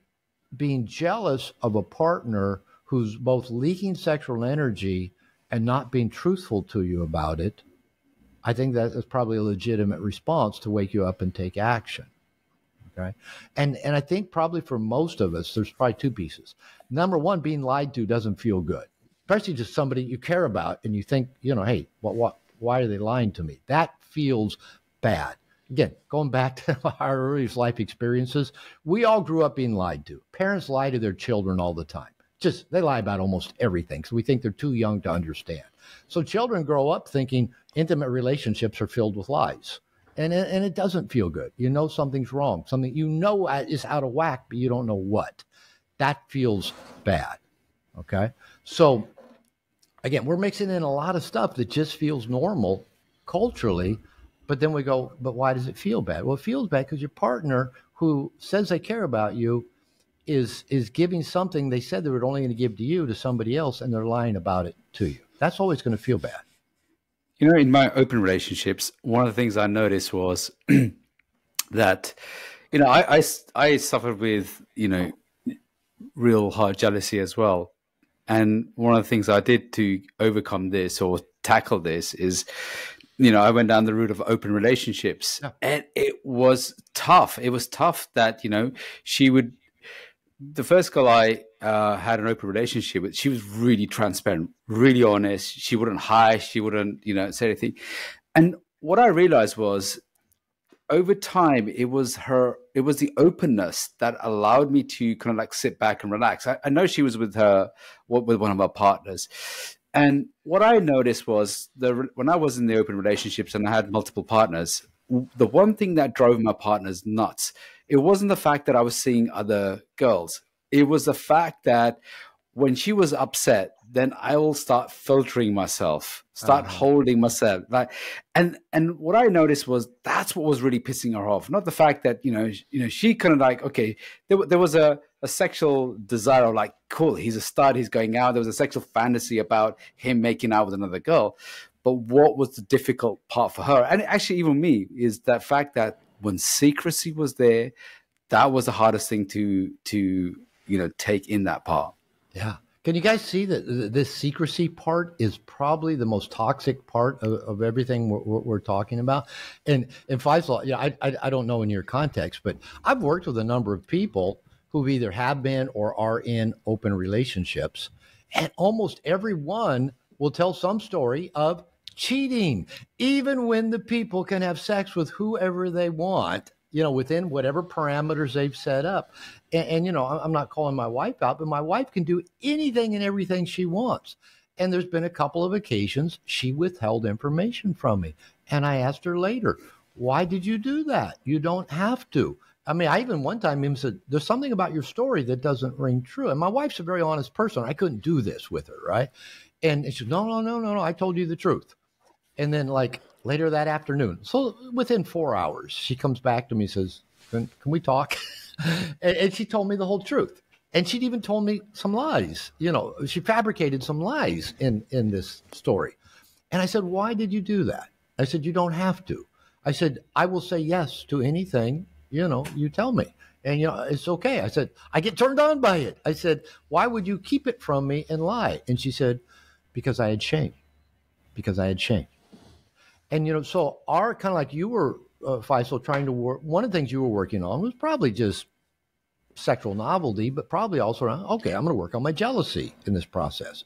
being jealous of a partner who's both leaking sexual energy and not being truthful to you about it, I think that is probably a legitimate response to wake you up and take action. Okay. And I think probably for most of us, there's probably two pieces. Number one, being lied to doesn't feel good, especially just somebody you care about and you think, hey, why are they lying to me? That feels bad. Again, going back to our earliest life experiences, we all grew up being lied to. Parents lie to their children all the time. They lie about almost everything. So we think they're too young to understand. So children grow up thinking intimate relationships are filled with lies. And it doesn't feel good. Something's wrong. Something is out of whack, but you don't know what. That feels bad. Okay? So, again, we're mixing in a lot of stuff that just feels normal culturally, but then we go, but why does it feel bad? Well, it feels bad because your partner who says they care about you is giving something they said they were only going to give to you to somebody else, and they're lying about it to you. That's always going to feel bad. In my open relationships, one of the things I noticed was that, I suffered with, real hard jealousy as well. And one of the things I did to overcome this or tackle this is, I went down the route of open relationships, and it was tough. It was tough that, the first girl I had an open relationship with, she was really transparent, really honest. She wouldn't hide. She wouldn't, say anything. And what I realized was over time, it was the openness that allowed me to kind of like sit back and relax. I know she was with one of our partners. And what I noticed was when I was in the open relationships and I had multiple partners, the one thing that drove my partners nuts, it wasn't the fact that I was seeing other girls. It was the fact that when she was upset, then I will start filtering myself, holding myself. And what I noticed was that's what was really pissing her off. Not the fact that, she kind of like, okay, there was a sexual desire of like, cool, he's a stud, he's going out. There was a sexual fantasy about him making out with another girl. But what was the difficult part for her, and actually even me, is that fact that when secrecy was there, that was the hardest thing to take in that part. Yeah. Can you guys see that this secrecy part is probably the most toxic part of everything we're talking about? And Faisal, I don't know in your context, but I've worked with a number of people who either have been or are in open relationships, and almost everyone will tell some story of cheating, even when the people can have sex with whoever they want, within whatever parameters they've set up. And I'm not calling my wife out, but my wife can do anything and everything she wants. And there's been a couple of occasions she withheld information from me. And I asked her later, why did you do that? You don't have to. I mean, I even one time even said, there's something about your story that doesn't ring true. And my wife's a very honest person. I couldn't do this with her, right? And she said, no, I told you the truth. And then like later that afternoon, so within 4 hours, she comes back to me and says, can we talk? And she told me the whole truth. And she'd even told me some lies. You know, she fabricated some lies in this story. And I said, why did you do that? I said, you don't have to. I said, I will say yes to anything, you know, you tell me. And, you know, it's okay. I said, I get turned on by it. I said, why would you keep it from me and lie? And she said, because I had shame. Because I had shame. And, you know, so our kind of like you were, Faisal, trying to work, one of the things you were working on was probably just sexual novelty, but probably also around, okay, I'm going to work on my jealousy in this process.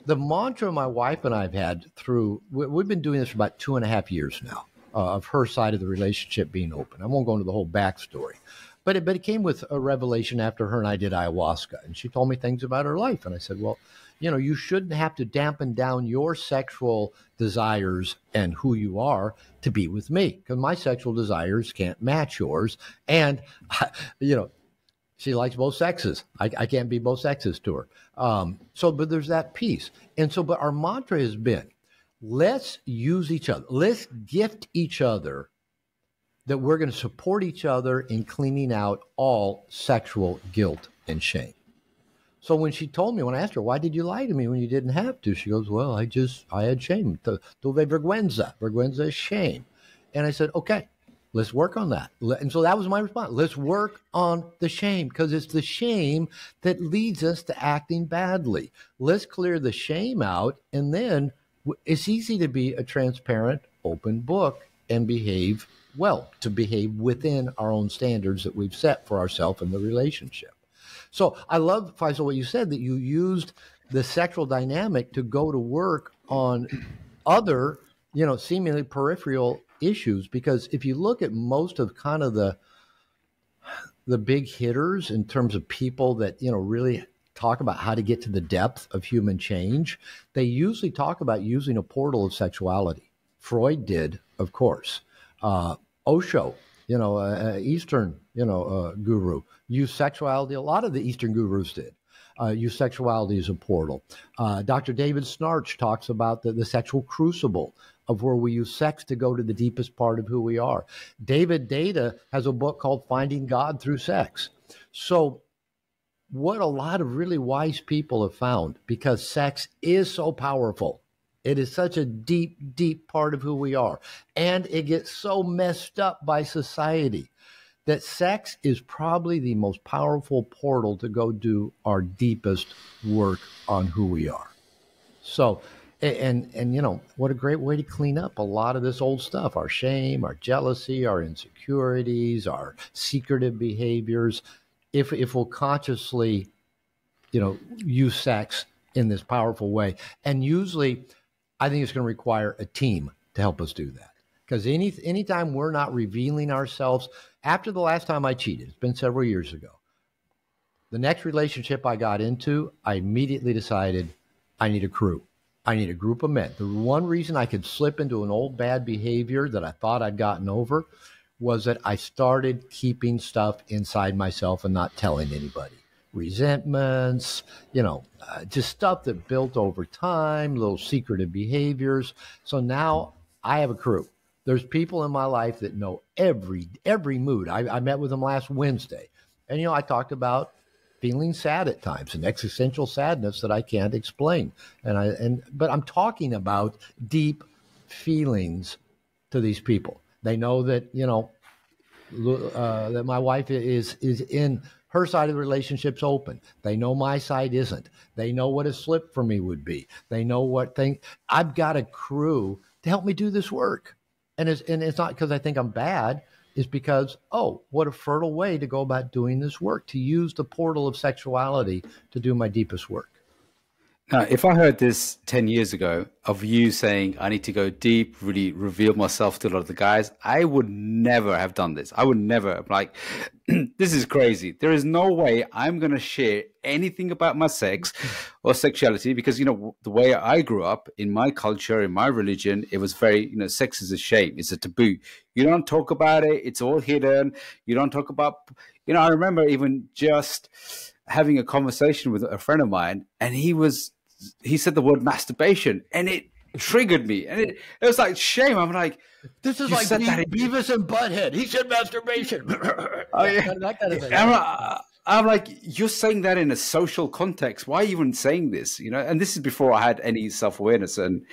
The mantra my wife and I have had through, we've been doing this for about 2.5 years now, of her side of the relationship being open. I won't go into the whole backstory, but it came with a revelation after her and I did ayahuasca. And she told me things about her life. And I said, well, you know, you shouldn't have to dampen down your sexual desires and who you are to be with me, because my sexual desires can't match yours. And, you know, she likes both sexes. I can't be both sexes to her. But there's that piece. And so, but our mantra has been, let's use each other. Let's gift each other that we're going to support each other in cleaning out all sexual guilt and shame. So when she told me, when I asked her, why did you lie to me when you didn't have to? She goes, well, I had shame. Tuve vergüenza. Vergüenza is shame. And I said, okay, let's work on that. And so that was my response. Let's work on the shame, because it's the shame that leads us to acting badly. Let's clear the shame out. And then it's easy to be a transparent, open book and behave well, to behave within our own standards that we've set for ourselves in the relationship. So I love, Faisal, what you said, that you used the sexual dynamic to go to work on other, you know, seemingly peripheral issues. Because if you look at most of kind of the big hitters in terms of people that, you know, really talk about how to get to the depth of human change, they usually talk about using a portal of sexuality. Freud did, of course. Osho, you know, Eastern, you know, guru, used sexuality. A lot of the Eastern gurus did use sexuality as a portal. Dr. David Snarch talks about the sexual crucible of where we use sex to go to the deepest part of who we are. David Data has a book called Finding God Through Sex. So what a lot of really wise people have found, because sex is so powerful. It is such a deep, deep part of who we are. And it gets so messed up by society that sex is probably the most powerful portal to go do our deepest work on who we are. So, and you know, what a great way to clean up a lot of this old stuff, our shame, our jealousy, our insecurities, our secretive behaviors, if we'll consciously, you know, use sex in this powerful way. And usually, I think it's going to require a team to help us do that. Because anytime we're not revealing ourselves, after the last time I cheated, it's been several years ago, the next relationship I got into, I immediately decided I need a crew. I need a group of men. The one reason I could slip into an old bad behavior that I thought I'd gotten over was that I started keeping stuff inside myself and not telling anybody. Resentments, you know, just stuff that built over time, little secretive behaviors. So now I have a crew. There's people in my life that know every mood. I met with them last Wednesday. And, you know, I talked about feeling sad at times, an existential sadness that I can't explain. But I'm talking about deep feelings to these people. They know that, you know, that my wife is in her side of the relationship's open. They know my side isn't. They know what a slip for me would be. They know what thing. I've got a crew to help me do this work. And it's not because I think I'm bad. It's because, oh, what a fertile way to go about doing this work, to use the portal of sexuality to do my deepest work. Now, if I heard this 10 years ago of you saying, I need to go deep, really reveal myself to a lot of the guys, I would never have done this. I would never, like, this is crazy. There is no way I'm going to share anything about my sex or sexuality because, you know, the way I grew up in my culture, in my religion, it was very, you know, sex is a shame. It's a taboo. You don't talk about it. It's all hidden. You don't talk about, you know, I remember even just having a conversation with a friend of mine, and he said the word masturbation, and it triggered me, and it was like shame. I'm like, this is like Beavis and Butthead. He said masturbation. Oh, yeah. That kind of thing. I'm like, you're saying that in a social context. Why are you even saying this? You know, and this is before I had any self-awareness and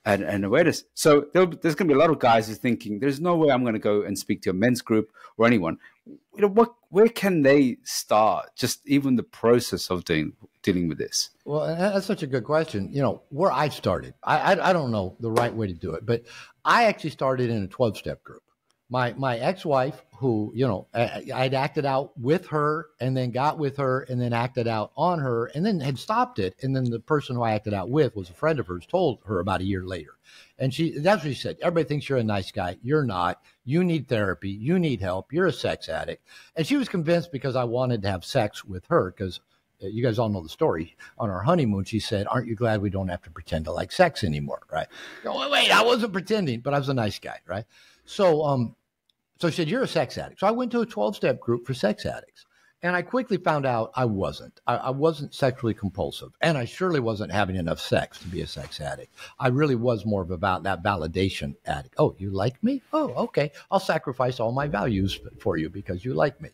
awareness. So there's going to be a lot of guys who are thinking, there's no way I'm going to go and speak to a men's group or anyone. You know, where can they start? Just even the process of dealing with this. Well, that's such a good question. You know, where I started, I don't know the right way to do it, but I actually started in a 12-step group. My ex-wife, who, you know, I'd acted out with her and then got with her and then acted out on her and then had stopped it. And then the person who I acted out with was a friend of hers, told her about a year later. And that's what she said. Everybody thinks you're a nice guy. You're not. You need therapy. You need help. You're a sex addict. And she was convinced because I wanted to have sex with her, because you guys all know the story. On our honeymoon, she said, aren't you glad we don't have to pretend to like sex anymore, right? No, wait, I wasn't pretending, but I was a nice guy, right? So she said, you're a sex addict. So I went to a 12-step group for sex addicts. And I quickly found out I wasn't. I wasn't sexually compulsive. And I surely wasn't having enough sex to be a sex addict. I really was more of that validation addict. Oh, you like me? Oh, okay. I'll sacrifice all my values for you because you like me.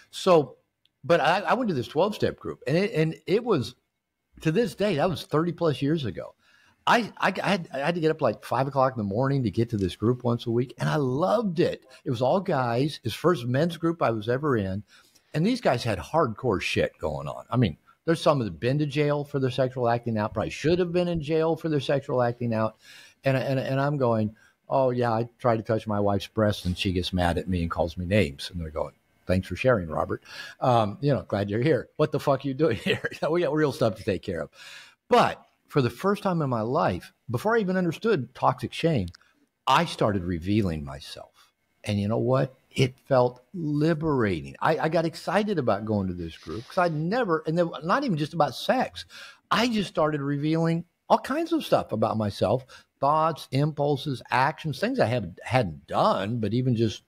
So, but I went to this 12-step group. And it was, to this day, that was 30 plus years ago. I had to get up like 5 o'clock in the morning to get to this group once a week. And I loved it. It was all guys. It's the first men's group I was ever in. And these guys had hardcore shit going on. I mean, there's some that have been to jail for their sexual acting out, probably should have been in jail for their sexual acting out. And I'm going, oh, yeah, I try to touch my wife's breast and she gets mad at me and calls me names. And they're going, thanks for sharing, Robert. You know, glad you're here. What the fuck are you doing here? We got real stuff to take care of. But for the first time in my life, before I even understood toxic shame, I started revealing myself. And you know what? It felt liberating. I got excited about going to this group because I'd never, and then not even just about sex. I just started revealing all kinds of stuff about myself, thoughts, impulses, actions, things I hadn't done, but even just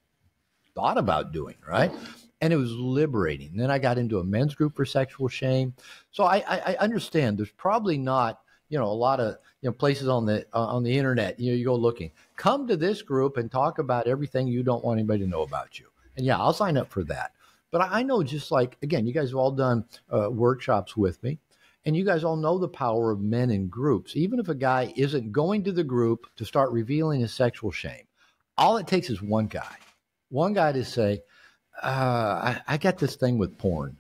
thought about doing, right? And it was liberating. Then I got into a men's group for sexual shame. So I understand there's probably not, you know, a lot of, you know, places on the internet, you know, you go looking, come to this group and talk about everything you don't want anybody to know about you. And yeah, I'll sign up for that. But I know, just like, again, you guys have all done workshops with me, and you guys all know the power of men in groups. Even if a guy isn't going to the group to start revealing his sexual shame, all it takes is one guy to say, I got this thing with porn.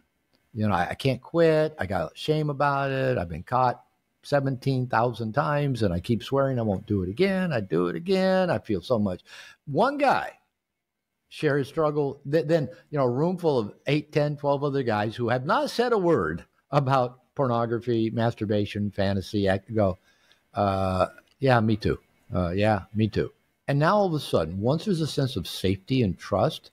You know, I can't quit. I got shame about it. I've been caught 17,000 times and I keep swearing I won't do it again. I do it again. I feel so much. One guy share his struggle. Then, you know, a room full of 8, 10, 12 other guys who have not said a word about pornography, masturbation, fantasy, go, yeah, me too. Yeah, me too. And now all of a sudden, once there's a sense of safety and trust,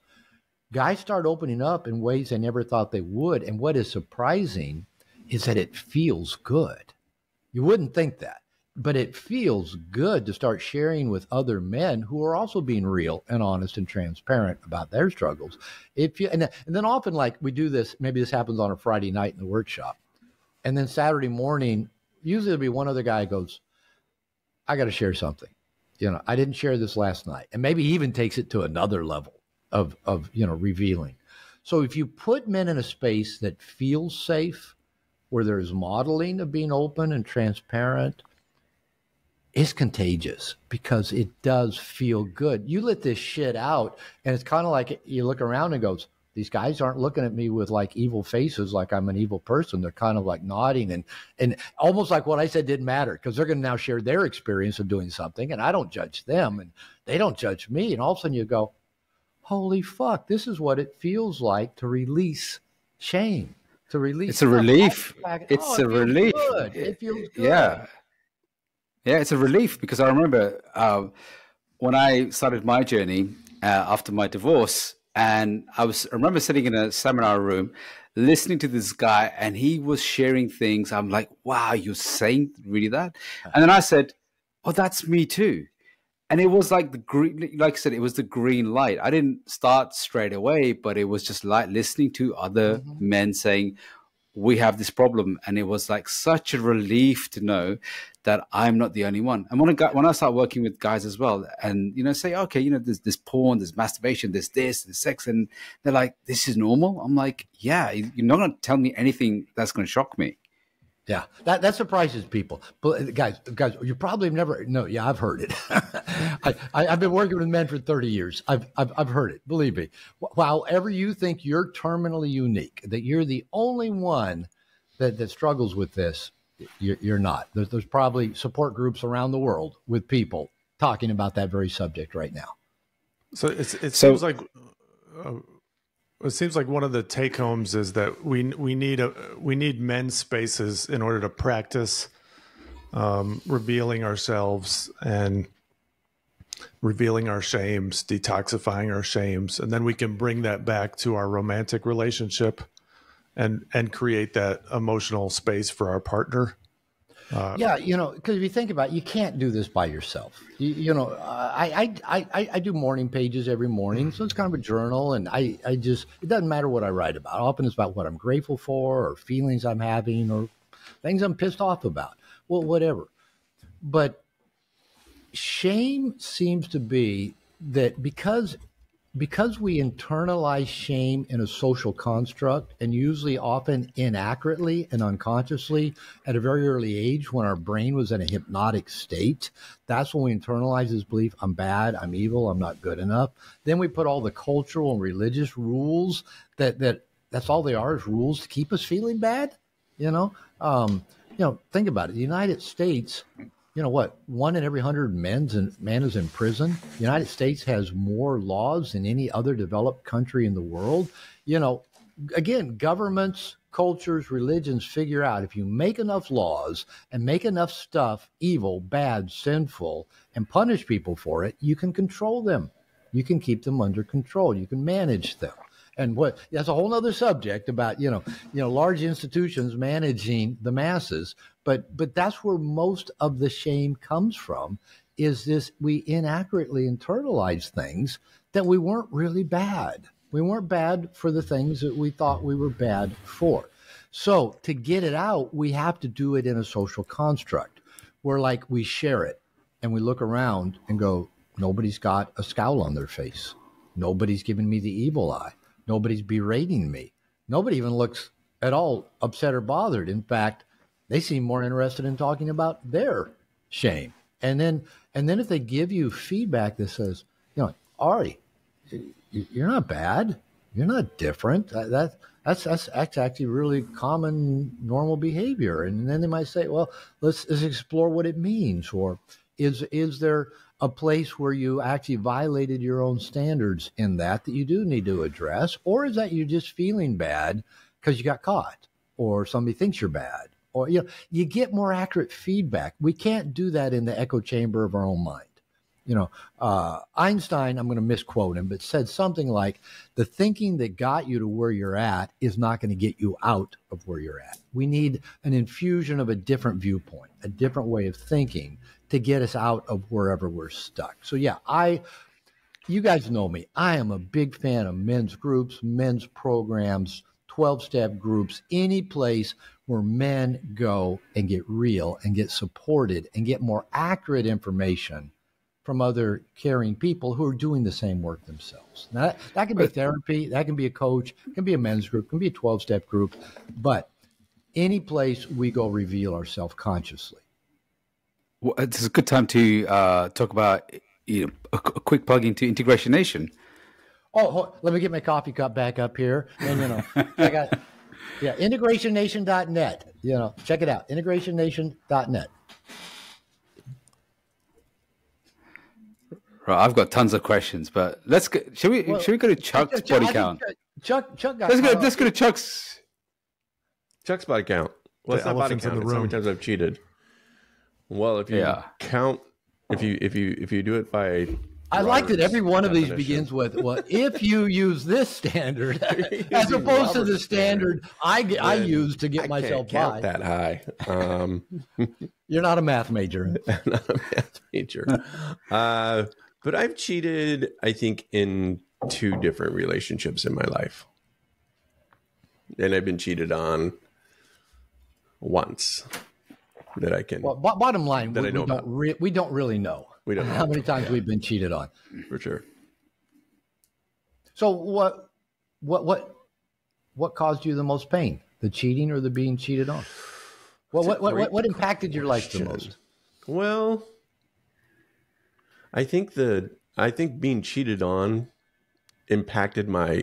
guys start opening up in ways they never thought they would. And what is surprising is that it feels good. You wouldn't think that, but it feels good to start sharing with other men who are also being real and honest and transparent about their struggles. And then often, like, we do this, maybe this happens on a Friday night in the workshop. And then Saturday morning, usually there'll be one other guy who goes, I got to share something. You know, I didn't share this last night. And maybe he even takes it to another level of, you know, revealing. So if you put men in a space that feels safe, where there's modeling of being open and transparent, it's contagious because it does feel good. You let this shit out, and it's kind of like you look around and goes, these guys aren't looking at me with like evil faces like I'm an evil person. They're kind of like nodding and almost like what I said didn't matter, because they're going to now share their experience of doing something, and I don't judge them and they don't judge me. And all of a sudden you go, holy fuck, this is what it feels like to release shame. To release. It's a relief. It's a relief. Good. It feels good. Yeah. Yeah, it's a relief, because I remember when I started my journey after my divorce, And I remember sitting in a seminar room listening to this guy, and he was sharing things. I'm like, wow, you're saying really that? And then I said, oh, that's me too. And it was like the green, like I said, it was the green light. I didn't start straight away, but it was just like listening to other men saying, we have this problem. And it was like such a relief to know that I'm not the only one. And when I start working with guys as well, and, you know, say, okay, you know, there's porn, there's masturbation, there's sex, and they're like, this is normal. I'm like, yeah, you're not going to tell me anything that's going to shock me. Yeah, that surprises people. But guys, you probably never. No, yeah, I've heard it. I've been working with men for 30 years. I've heard it. Believe me. However, you think you're terminally unique, that you're the only one that struggles with this, you're not. There's probably support groups around the world with people talking about that very subject right now. So it seems like. It seems like one of the take homes is that we need men's spaces in order to practice revealing ourselves and revealing our shames, detoxifying our shames, and then we can bring that back to our romantic relationship and create that emotional space for our partner. Yeah, you know, because if you think about it, you can't do this by yourself. I do morning pages every morning, so it's kind of a journal, and I just, it doesn't matter what I write about. Often it's about what I'm grateful for, or feelings I'm having, or things I'm pissed off about. Well, whatever. But shame seems to be that because we internalize shame in a social construct, and usually often inaccurately and unconsciously at a very early age when our brain was in a hypnotic state, that's when we internalize this belief, I'm bad, I'm evil, I'm not good enough. Then we put all the cultural and religious rules that's all they are, is rules to keep us feeling bad. Think about it. The United States, you know what? 1 in every 100 men is in prison. The United States has more laws than any other developed country in the world. You know, again, governments, cultures, religions figure out if you make enough laws and make enough stuff evil, bad, sinful, and punish people for it, you can control them. You can keep them under control. You can manage them. And that's a whole other subject about, large institutions managing the masses. But that's where most of the shame comes from, is this, we inaccurately internalize things that we weren't really bad. We weren't bad for the things that we thought we were bad for. So to get it out, we have to do it in a social construct where, like, we share it and we look around and go, nobody's got a scowl on their face. Nobody's giving me the evil eye. Nobody's berating me. Nobody even looks at all upset or bothered. In fact, they seem more interested in talking about their shame. And then if they give you feedback that says, Ari, you're not bad. You're not different. That's actually really common, normal behavior. And then they might say, well, let's explore what it means. Or is there a place where you actually violated your own standards in that you do need to address? Or is that you're just feeling bad because you got caught, or somebody thinks you're bad? Or, you get more accurate feedback. We can't do that in the echo chamber of our own mind. Einstein, I'm going to misquote him, but said something like, the thinking that got you to where you're at is not going to get you out of where you're at. We need an infusion of a different viewpoint, a different way of thinking to get us out of wherever we're stuck. So yeah, you guys know me. I am a big fan of men's groups, men's programs, 12-step groups, any place where men go and get real and get supported and get more accurate information from other caring people who are doing the same work themselves. Now, that can be therapy, that can be a coach, it can be a men's group, it can be a 12-step group, but any place we go reveal ourselves consciously. Well, it's a good time to talk about a quick plug into Integration Nation. Oh, let me get my coffee cup back up here. And, check out, integrationnation.net. Check it out, integrationnation.net. Right, I've got tons of questions, but let's go. Should we go to Chuck's body count? Chuck got. Let's go to Chuck's body count. What's that body count? How many times I've cheated? Well, if you count, if you do it by I like that every one of these begins with, well, if you use this standard, as opposed to the standard I use to get myself by. That high. You're not a math major. I'm not a math major. But I've cheated, I think, in 2 different relationships in my life. And I've been cheated on once that I can. Well, bottom line, we don't really know. We don't know how many times we've been cheated on. For sure. So what caused you the most pain? The cheating or the being cheated on? Well, what impacted your life the most? Well, I think being cheated on impacted my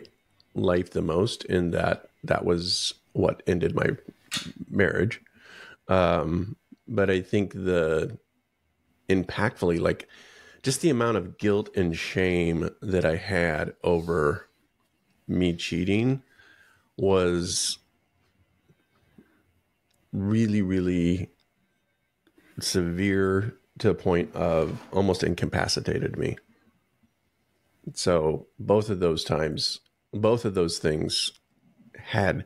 life the most, in that was what ended my marriage. But I think impactfully, like, just the amount of guilt and shame that I had over me cheating was really, really severe, to a point of almost incapacitated me. So both of those things had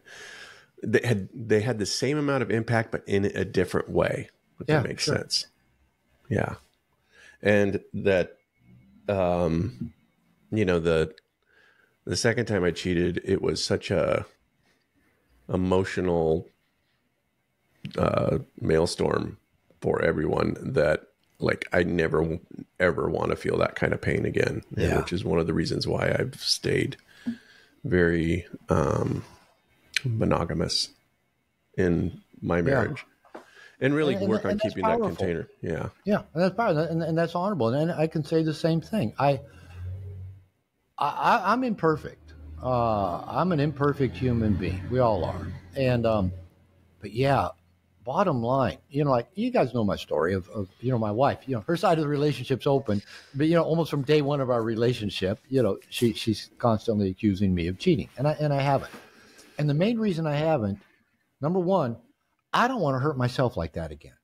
the same amount of impact, but in a different way, if that makes sense. Yeah. And that, the second time I cheated, it was such a emotional maelstrom for everyone that, like, I never ever want to feel that kind of pain again, which is one of the reasons why I've stayed very monogamous in my marriage. And really work on keeping that container. Yeah. Yeah. And that's powerful. And that's honorable. And I can say the same thing. I'm imperfect. I'm an imperfect human being. We all are. And, but yeah, bottom line, like, you guys know my story of my wife, her side of the relationship's open, but, almost from day one of our relationship, she's constantly accusing me of cheating, and I haven't. And the main reason I haven't, number one, I don't want to hurt myself like that again.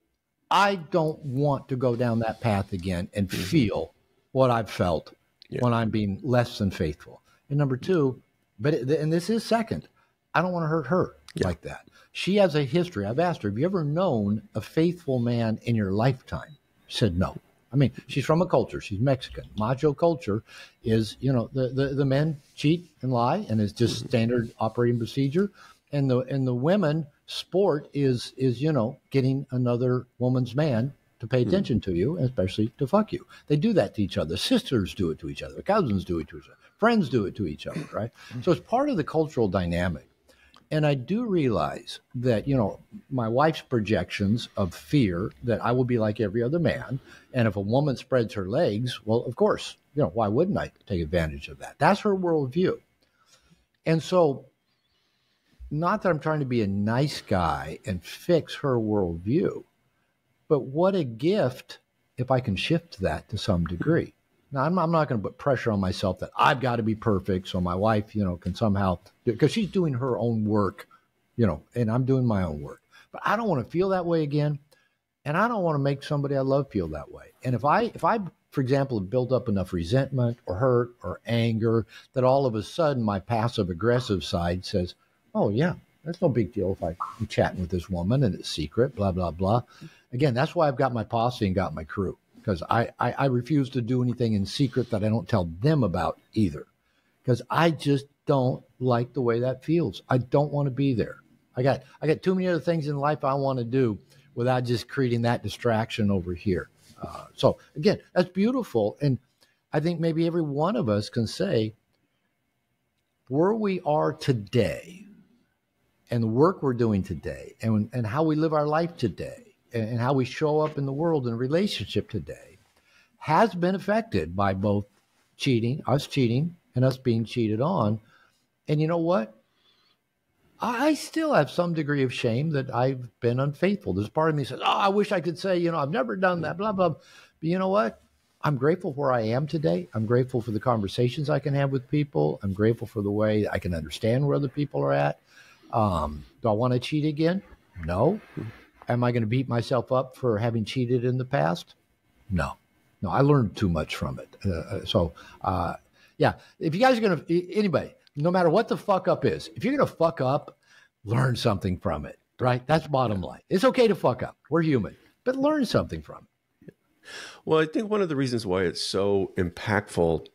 I don't want to go down that path again and feel what I've felt when I'm being less than faithful. And number two, and this is second, I don't want to hurt her like that. She has a history. I've asked her, have you ever known a faithful man in your lifetime? She said no. I mean, she's from a culture. She's Mexican. Macho culture is, the men cheat and lie, and it's just standard operating procedure. And the women sport is getting another woman's man to pay attention to you, and especially to fuck you. They do that to each other. Sisters do it to each other. Cousins do it to each other. Friends do it to each other, right? So it's part of the cultural dynamic. And I do realize that, my wife's projections of fear that I will be like every other man. And if a woman spreads her legs, well, of course, why wouldn't I take advantage of that? That's her worldview. And so, not that I'm trying to be a nice guy and fix her worldview, but what a gift if I can shift that to some degree. Now, I'm not going to put pressure on myself that I've got to be perfect so my wife, can somehow, because she's doing her own work, and I'm doing my own work. But I don't want to feel that way again, and I don't want to make somebody I love feel that way. And if I, for example, have built up enough resentment or hurt or anger that all of a sudden my passive-aggressive side says, oh, yeah, that's no big deal if I'm chatting with this woman and it's secret, blah, blah, blah. Again, that's why I've got my posse and got my crew. Because I refuse to do anything in secret that I don't tell them about either. Because I just don't like the way that feels. I don't want to be there. I got too many other things in life I want to do without just creating that distraction over here. So again, that's beautiful. And I think maybe every one of us can say, where we are today and the work we're doing today and how we live our life today, and how we show up in the world in a relationship today has been affected by both us cheating and us being cheated on. And you know what? I still have some degree of shame that I've been unfaithful. There's part of me that says, oh, I wish I could say, I've never done that, blah, blah. But you know what? I'm grateful for where I am today. I'm grateful for the conversations I can have with people. I'm grateful for the way I can understand where other people are at. Do I want to cheat again? No. Am I going to beat myself up for having cheated in the past? No. No, I learned too much from it. Yeah, if you guys are going to, anybody, no matter what the fuck up is, if you're going to fuck up, learn something from it, right? That's bottom line. It's okay to fuck up. We're human, but learn something from it. Well, I think one of the reasons why it's so impactful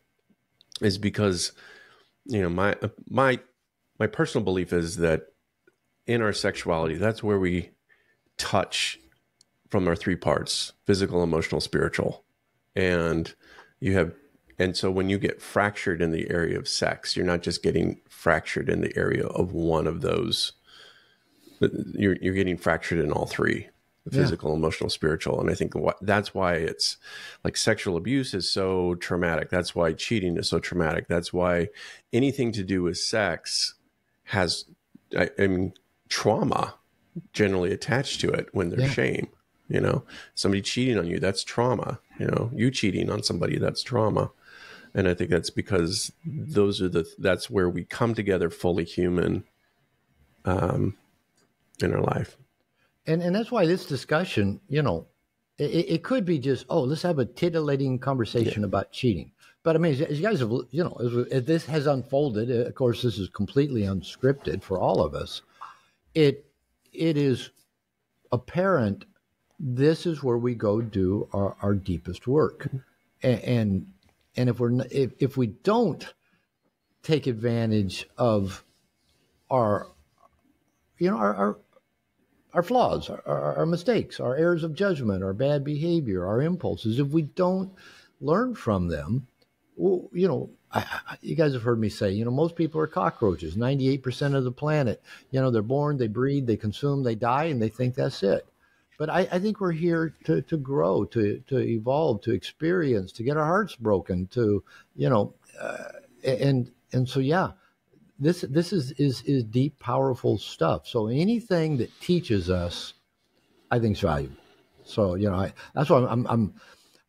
is because, you know, my personal belief is that in our sexuality, that's where we touch from our three parts: physical, emotional, spiritual. And so when you get fractured in the area of sex, you're not just getting fractured in the area of one of those, but you're getting fractured in all three: physical, emotional, spiritual. And I think that's why it's like sexual abuse is so traumatic. That's why cheating is so traumatic. That's why anything to do with sex has, I mean, trauma generally attached to it when there's shame. You know, somebody cheating on you, that's trauma. You know, you cheating on somebody, that's trauma. And I think that's because that's where we come together fully human in our life. And that's why this discussion, you know, it could be just, let's have a titillating conversation about cheating. But I mean, as you guys have, you know, as this has unfolded, of course, this is completely unscripted for all of us. It is apparent this is where we go do our deepest work. And if we don't take advantage of our flaws, our mistakes, our errors of judgment, our bad behavior, our impulses, if we don't learn from them, well, you know, you guys have heard me say, you know, most people are cockroaches. 98% of the planet, you know, they're born, they breed, they consume, they die, and they think that's it. But I think we're here to grow, to evolve, to experience, to get our hearts broken, to, you know, and so, yeah, this is deep, powerful stuff. So anything that teaches us, I think is valuable. So, you know, that's why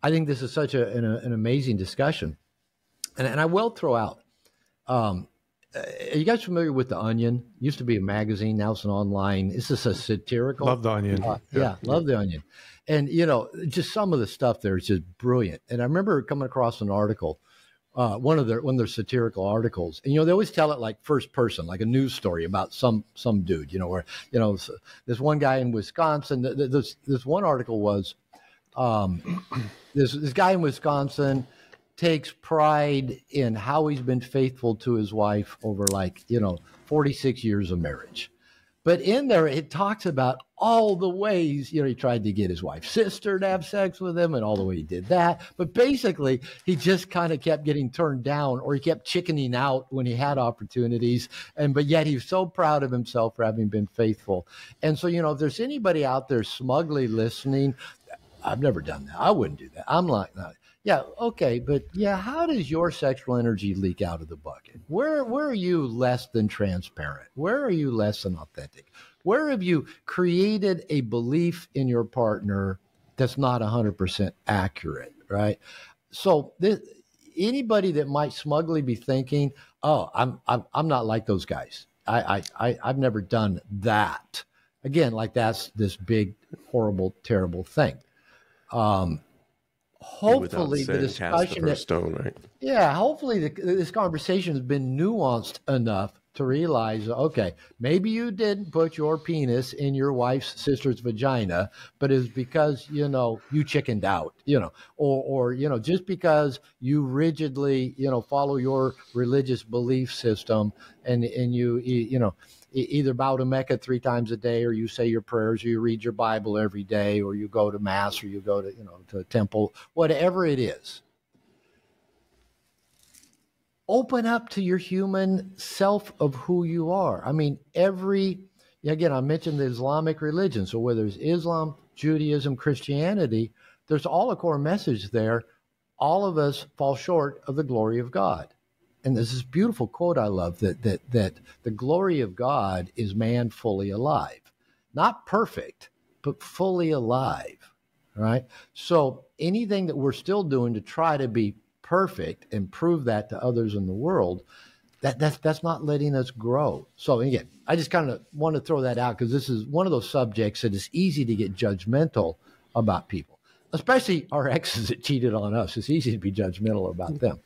I think this is such an amazing discussion. And I will throw out, are you guys familiar with The Onion? Used to be a magazine, now it's an online. It's just a satirical. Love The Onion. Love The Onion. And, you know, just some of the stuff there is just brilliant. And I remember coming across an article, one of their satirical articles. And, you know, they always tell it like first person, like a news story about some dude, you know, where, you know, this one guy in Wisconsin, this one article was this guy in Wisconsin takes pride in how he's been faithful to his wife over 46 years of marriage. But in there, it talks about all the ways, you know, he tried to get his wife's sister to have sex with him and all the way he did that. But basically, he just kind of kept getting turned down, or he kept chickening out when he had opportunities. But yet he was so proud of himself for having been faithful. And so, you know, if there's anybody out there smugly listening, I've never done that. I wouldn't do that. I'm like, no. Yeah, okay, but yeah, how does your sexual energy leak out of the bucket? Where are you less than transparent? Where are you less than authentic? Where have you created a belief in your partner that's not 100% accurate, right? So anybody that might smugly be thinking, "Oh, I'm not like those guys. I've never done that." Again, like that's this big, horrible, terrible thing. Hopefully the discussion hopefully this conversation has been nuanced enough to realize, okay, maybe you didn't put your penis in your wife's sister's vagina, but it's because, you know, you chickened out, you know, or you know, just because you rigidly, you know, follow your religious belief system and you know, either bow to Mecca 3 times a day, or you say your prayers, or you read your Bible every day, or you go to mass, or you go to, you know, to a temple, whatever it is. Open up to your human self of who you are. I mean, again, I mentioned the Islamic religion. So whether it's Islam, Judaism, Christianity, there's all a core message there. All of us fall short of the glory of God. And there's this beautiful quote I love that the glory of God is man fully alive. Not perfect, but fully alive, right? So anything that we're still doing to try to be perfect and prove that to others in the world, that's not letting us grow. So again, I just kind of want to throw that out because this is one of those subjects that is easy to get judgmental about people. especially our exes that cheated on us. It's easy to be judgmental about them.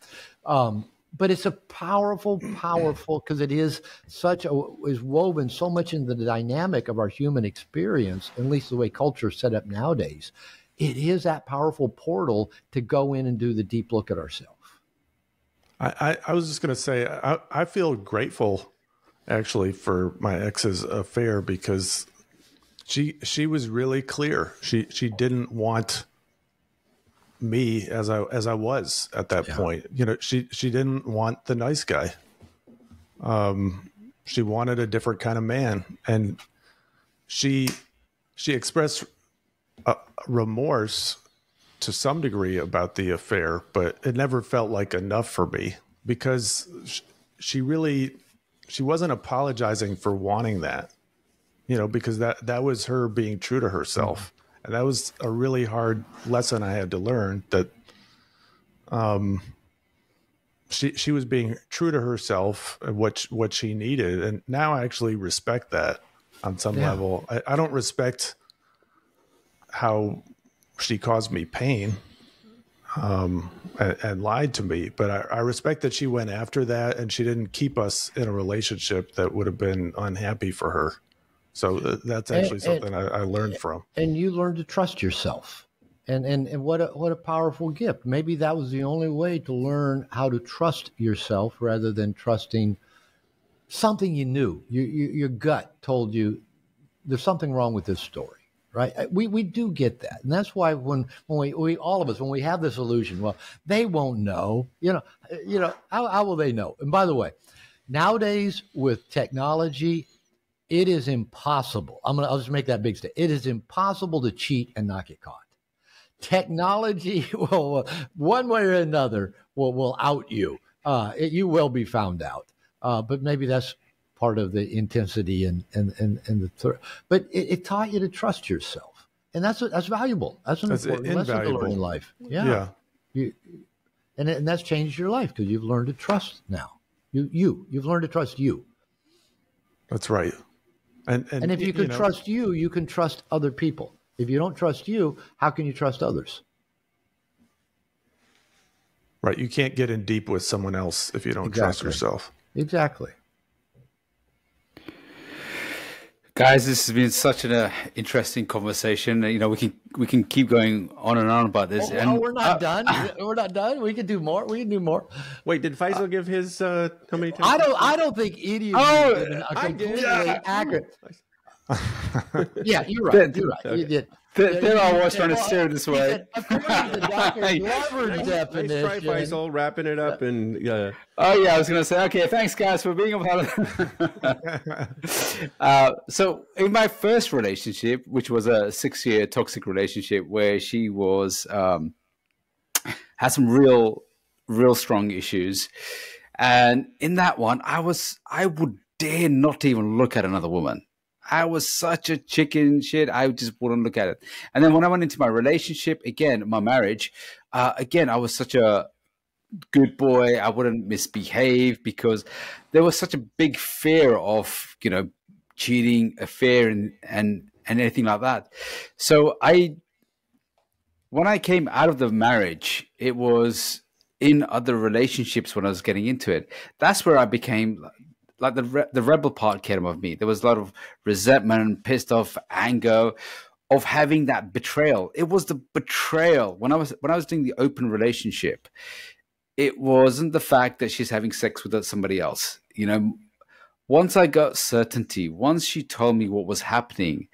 But it's a powerful, because it is is woven so much into the dynamic of our human experience, at least the way culture is set up nowadays. It is that powerful portal to go in and do the deep look at ourselves. I was just going to say, I feel grateful actually for my ex's affair, because she was really clear. She didn't want me as I was at that point. You know, she didn't want the nice guy. She wanted a different kind of man, and she expressed remorse to some degree about the affair, but it never felt like enough for me, because she wasn't apologizing for wanting that, you know, because that was her being true to herself. And that was a really hard lesson I had to learn, that she was being true to herself and what she needed. And now I actually respect that on some level. I don't respect how she caused me pain and lied to me, but I respect that she went after that, and she didn't keep us in a relationship that would have been unhappy for her. So that's actually something I learned from. And you learned to trust yourself. And what a powerful gift. Maybe that was the only way to learn how to trust yourself, rather than trusting something you knew. Your gut told you there's something wrong with this story, right? We do get that. And that's why when we all of us, when we have this illusion, well, they won't know, you know, how will they know? And by the way, nowadays with technology, it is impossible. I'll just make that big statement. It is impossible to cheat and not get caught. Technology will, one way or another, will out you. You will be found out. But maybe that's part of the intensity and the. But it taught you to trust yourself, and that's valuable. That's an important lesson to learn in life. Yeah. And that's changed your life, because you've learned to trust now. You've learned to trust you. That's right. And if you can trust you, you can trust other people. If you don't trust you, how can you trust others? Right. You can't get in deep with someone else if you don't trust yourself. Exactly. Guys, this has been such an interesting conversation. You know, we can keep going on and on about this. We're not done. We're not done. We can do more. Wait, did Faisal give his how many times? I don't think any of you given a completely accurate. Yeah, you're right. You did. They're always trying to steer this way. According to Dr. Glover's definition. Nice try, Faisal, wrapping it up. And oh yeah, I was going to say, okay, thanks guys for being a part. So in my first relationship, which was a 6-year toxic relationship, where she was had some real strong issues, and in that one, I would dare not even look at another woman. I was such a chicken shit. I just wouldn't look at it. And then when I went into my relationship, again, my marriage, again, I was such a good boy. I wouldn't misbehave, because there was such a big fear of, you know, cheating, affair, and anything like that. So when I came out of the marriage, it was in other relationships when I was getting into it. That's where I became like the rebel part came of me. There was a lot of resentment, pissed off, anger of having that betrayal. It was the betrayal when I was doing the open relationship. It wasn't the fact that she's having sex with somebody else. You know, once I got certainty, once she told me what was happening,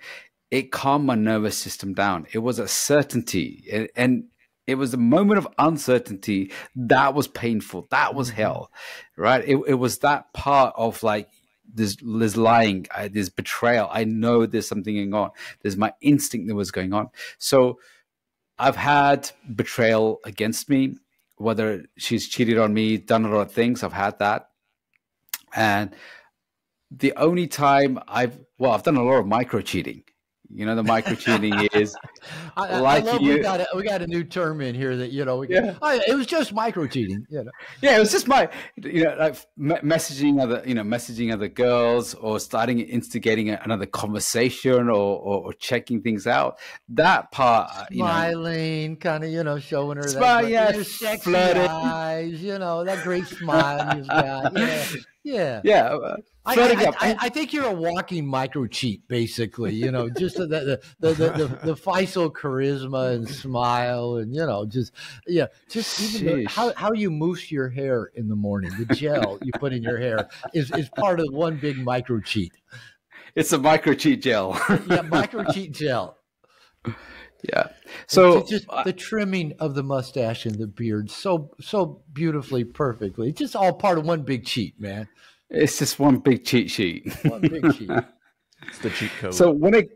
it calmed my nervous system down. It was a certainty, and it was a moment of uncertainty that was painful. That was hell, right? It was that part of like this lying, this betrayal. I know there's something going on. There's my instinct that was going on. So I've had betrayal against me, whether she's cheated on me, done a lot of things. I've had that. And the only time I've done a lot of micro cheating. You know, the micro cheating is I love we got a new term in here that, you know, it was just micro cheating, you know. Yeah, it was just like messaging other girls, or instigating another conversation, or checking things out. That part, smiling, kind of, you know, showing her that sexy flirting eyes, you know, that great smile you've got. Yeah. I think you're a walking micro cheat, basically. You know, just the Faisal charisma and smile, and you know, just even how you mousse your hair in the morning, the gel you put in your hair is part of one big micro cheat. It's a micro cheat gel. Yeah, micro cheat gel. Yeah. So it's just the trimming of the mustache and the beard, so beautifully, perfectly. It's just all part of one big cheat, man. It's just one big cheat sheet. One big cheat. It's the cheat code. So it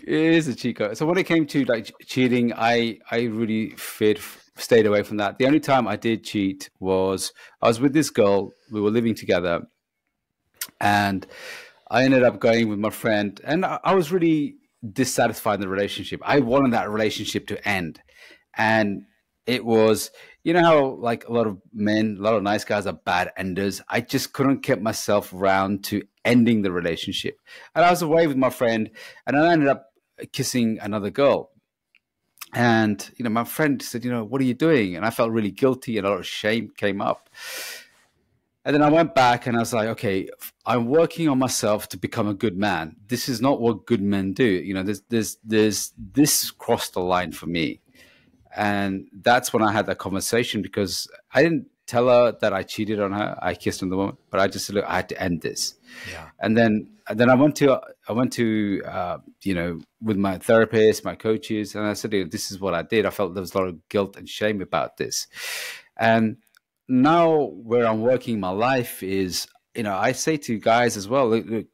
is a cheat code. So when it came to like cheating, I really stayed away from that. The only time I did cheat was I was with this girl. We were living together, and I ended up going with my friend, and I was really dissatisfied in the relationship. I wanted that relationship to end, and it was, you know how like a lot of nice guys are bad enders. I just couldn't get myself around to ending the relationship. And I was away with my friend, and I ended up kissing another girl. And, you know, my friend said, you know, what are you doing? And I felt really guilty, and a lot of shame came up. And then I went back and I was like, okay, I'm working on myself to become a good man. This is not what good men do. You know, this crossed the line for me. And that's when I had that conversation, because I didn't tell her that I cheated on her. I kissed another woman, but I just said, look, I had to end this. Yeah. And then I went to you know, with my therapist, my coaches, and I said, this is what I did. I felt there was a lot of guilt and shame about this. And now where I'm working my life is, you know, I say to guys as well, look,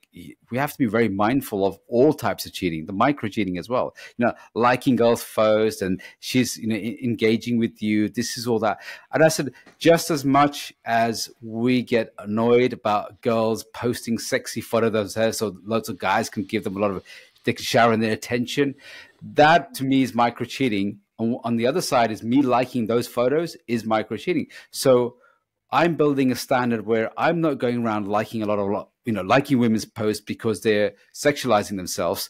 we have to be very mindful of all types of cheating, the micro cheating as well. You know, liking girls' photos, and she's, you know, engaging with you. This is all that. And I said, just as much as we get annoyed about girls posting sexy photos of themselves, so lots of guys can give them they can shower in their attention. That to me is micro cheating. On the other side is me liking those photos is micro cheating. So I'm building a standard where I'm not going around liking liking women's posts because they're sexualizing themselves.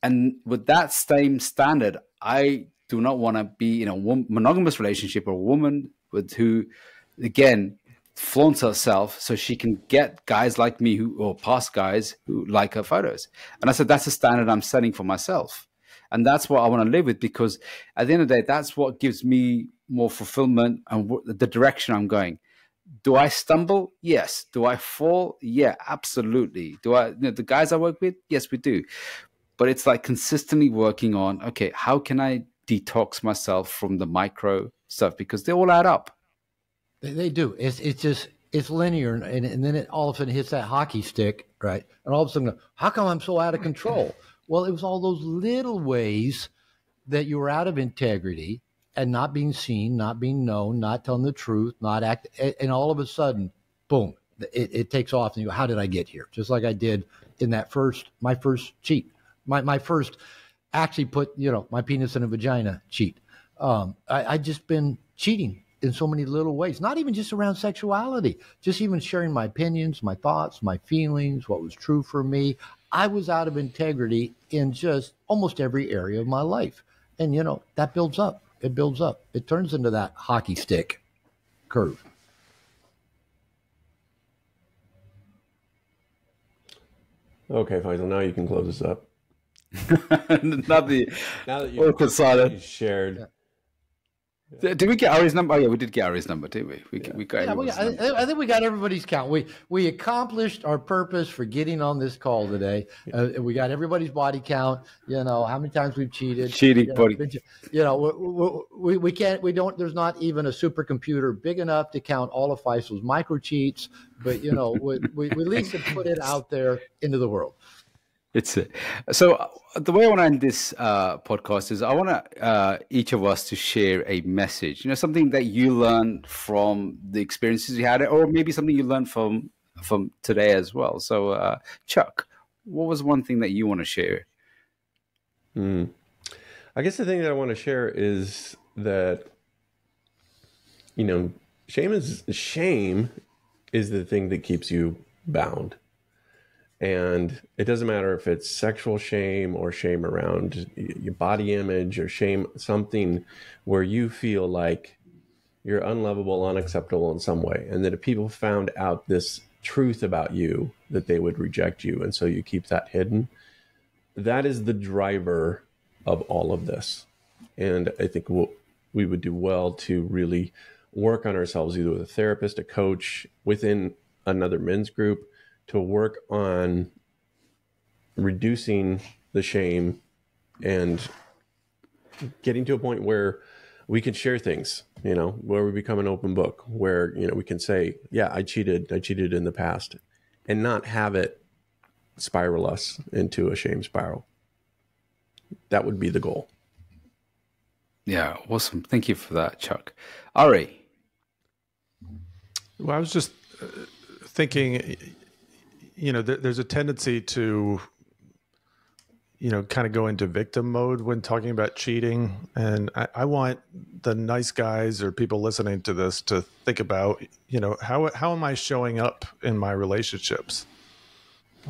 And with that same standard, I do not want to be in a monogamous relationship or a woman who, again, flaunts herself so she can get guys like me or past guys who like her photos. And I said, that's a standard I'm setting for myself. And that's what I want to live with, because at the end of the day, that's what gives me more fulfillment and the direction I'm going. Do I stumble? Yes. Do I fall? Yeah, absolutely. The guys I work with? Yes, we do. But it's like consistently working on, okay, how can I detox myself from the micro stuff? Because they all add up. They do. It's linear. And then it all of a sudden hits that hockey stick, right? And all of a sudden, how come I'm so out of control? Well, it was all those little ways that you were out of integrity and not being seen, not being known, not telling the truth, not act. And all of a sudden, boom, it takes off. And you go, how did I get here? Just like I did in my first cheat, my first actually put, my penis in a vagina cheat. I just been cheating in so many little ways, not even just around sexuality, just even sharing my opinions, my thoughts, my feelings, what was true for me. I was out of integrity in just almost every area of my life. And, that builds up. It builds up. It turns into that hockey stick curve. Okay, Faisal, now you can close this up. now that you shared. Yeah. Did we get Ari's number? Oh, yeah, we did get Ari's number, didn't we? We got I think we got everybody's count. We accomplished our purpose for getting on this call today. We got everybody's body count. How many times we've cheated. Cheating body. We can't. We don't. There's not even a supercomputer big enough to count all of Faisal's micro cheats. But we at least have put it out there into the world. It's it. So the way I want to end this podcast is I want each of us to share a message, something that you learned from the experiences you had, or maybe something you learned from today as well. So Chuck, what was one thing that you want to share? I guess the thing that I want to share is that, shame is the thing that keeps you bound. And it doesn't matter if it's sexual shame or shame around your body image or shame, something where you feel like you're unlovable, unacceptable in some way. And that if people found out this truth about you, that they would reject you. And so you keep that hidden. That is the driver of all of this. And I think we would do well to really work on ourselves, either with a therapist, a coach, within another men's group, to work on reducing the shame and getting to a point where we can share things, where we become an open book, where, we can say, yeah, I cheated in the past, and not have it spiral us into a shame spiral. That would be the goal. Yeah, awesome. Thank you for that, Chuck. Ari. Well, I was just thinking, there's a tendency to, kind of go into victim mode when talking about cheating. And I want the nice guys or people listening to this to think about, how am I showing up in my relationships?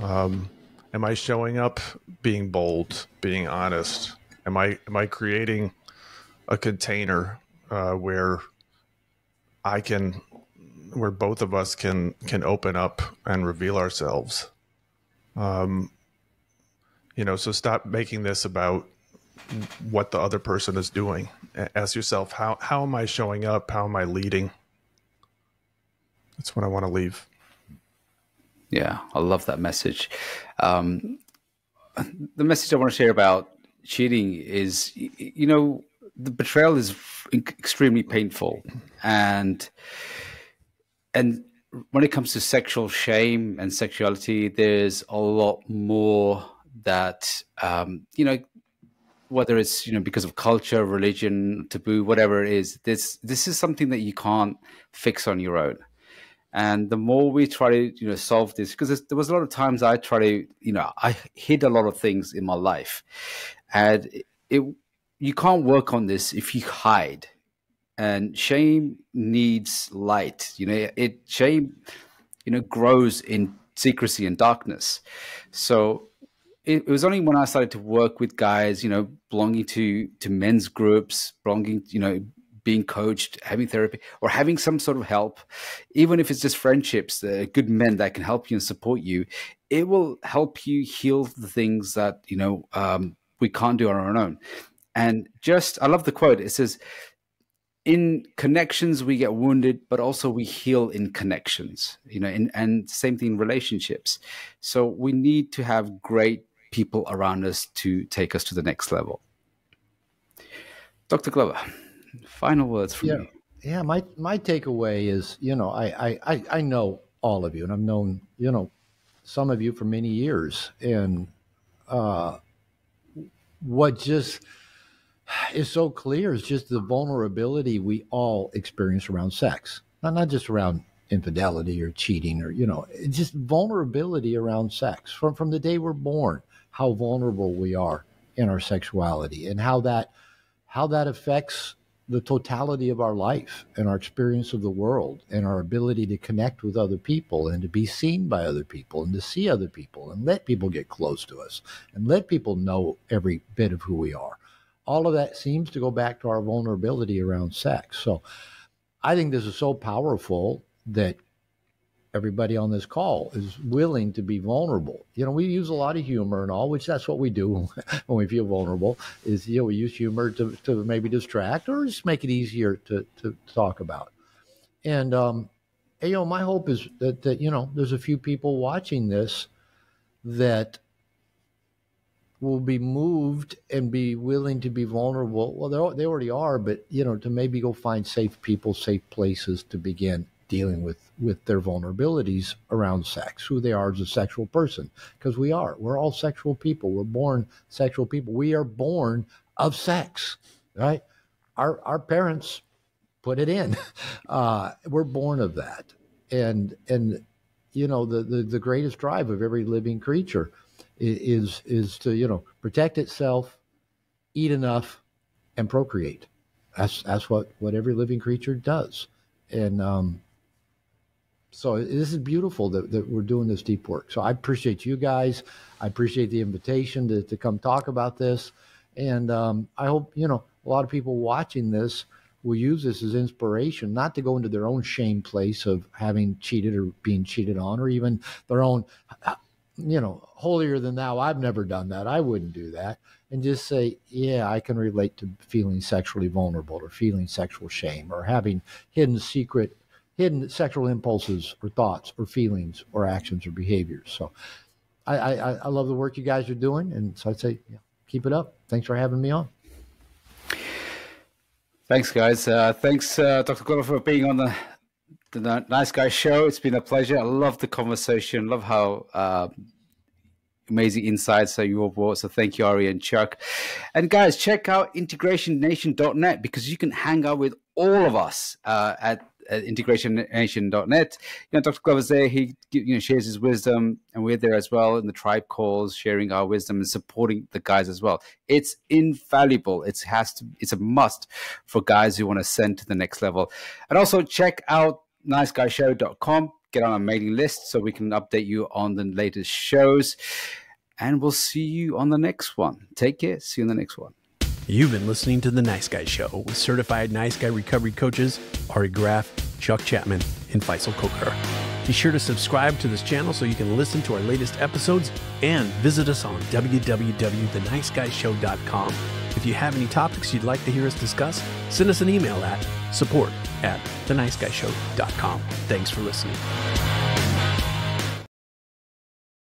Am I showing up being bold, being honest? Am I creating a container where both of us can open up and reveal ourselves? So stop making this about what the other person is doing. Ask yourself, how am I showing up? How am I leading? That's what I want to leave. Yeah, I love that message. The message I want to share about cheating is, the betrayal is extremely painful. And when it comes to sexual shame and sexuality, there's a lot more that, whether it's, because of culture, religion, taboo, whatever it is, this is something that you can't fix on your own. And the more we try to, solve this, because there was a lot of times I try to, I hid a lot of things in my life, and you can't work on this if you hide. And shame needs light. Shame, grows in secrecy and darkness. So it was only when I started to work with guys, belonging to men's groups, being coached, having therapy, or having some sort of help, even if it's just friendships, good men that can help you and support you, it will help you heal the things that, we can't do on our own. And I love the quote. It says, in connections, we get wounded, but also we heal in connections, and same thing in relationships. So we need to have great people around us to take us to the next level. Dr. Glover, final words from you. Yeah, my takeaway is, I know all of you, and I've known, some of you for many years. And what just is so clear is just the vulnerability we all experience around sex. Not just around infidelity or cheating or, it's just vulnerability around sex. From the day we're born, how vulnerable we are in our sexuality, and how that affects the totality of our life and our experience of the world and our ability to connect with other people and to be seen by other people and to see other people and let people get close to us and let people know every bit of who we are. All of that seems to go back to our vulnerability around sex. So I think this is so powerful that everybody on this call is willing to be vulnerable. We use a lot of humor and all, which that's what we do when we feel vulnerable, is, we use humor to maybe distract or just make it easier to talk about. And, my hope is that, there's a few people watching this that will be moved and be willing to be vulnerable. Well, they already are, but, to maybe go find safe people, safe places to begin dealing with their vulnerabilities around sex, who they are as a sexual person, because we're all sexual people. We're born sexual people. We are born of sex, right? Our parents put it in. We're born of that. And the greatest drive of every living creature is to, protect itself eat enough, and procreate. That's what every living creature does. And so this is beautiful that we're doing this deep work. So I appreciate you guys. I appreciate the invitation to come talk about this. And I hope, a lot of people watching this will use this as inspiration, not to go into their own shame place of having cheated or being cheated on, or even their own, holier than thou. I've never done that. I wouldn't do that. And just say, yeah, I can relate to feeling sexually vulnerable or feeling sexual shame or having hidden sexual impulses or thoughts or feelings or actions or behaviors. So I love the work you guys are doing. And so I'd say, keep it up. Thanks for having me on. Thanks, guys. Thanks, Dr. Glover, for being on the Nice Guy Show. It's been a pleasure. I love the conversation. Love how amazing insights that you all brought. So thank you, Ari and Chuck. And guys, check out integrationnation.net, because you can hang out with all of us at integrationnation.net. Dr. Glover's there. He shares his wisdom, and we're there as well in the tribe calls, sharing our wisdom and supporting the guys as well. It's invaluable. It's a must for guys who want to ascend to the next level. And also check out niceguyshow.com. Get on our mailing list so we can update you on the latest shows. And we'll see you on the next one. Take care. See you on the next one. You've been listening to The Nice Guy Show with certified Nice Guy recovery coaches Ari Graff, Chuck Chapman, and Faisal Kokar. Be sure to subscribe to this channel so you can listen to our latest episodes, and visit us on www.theniceguyshow.com. If you have any topics you'd like to hear us discuss, send us an email at support@theniceguyshow.com. Thanks for listening.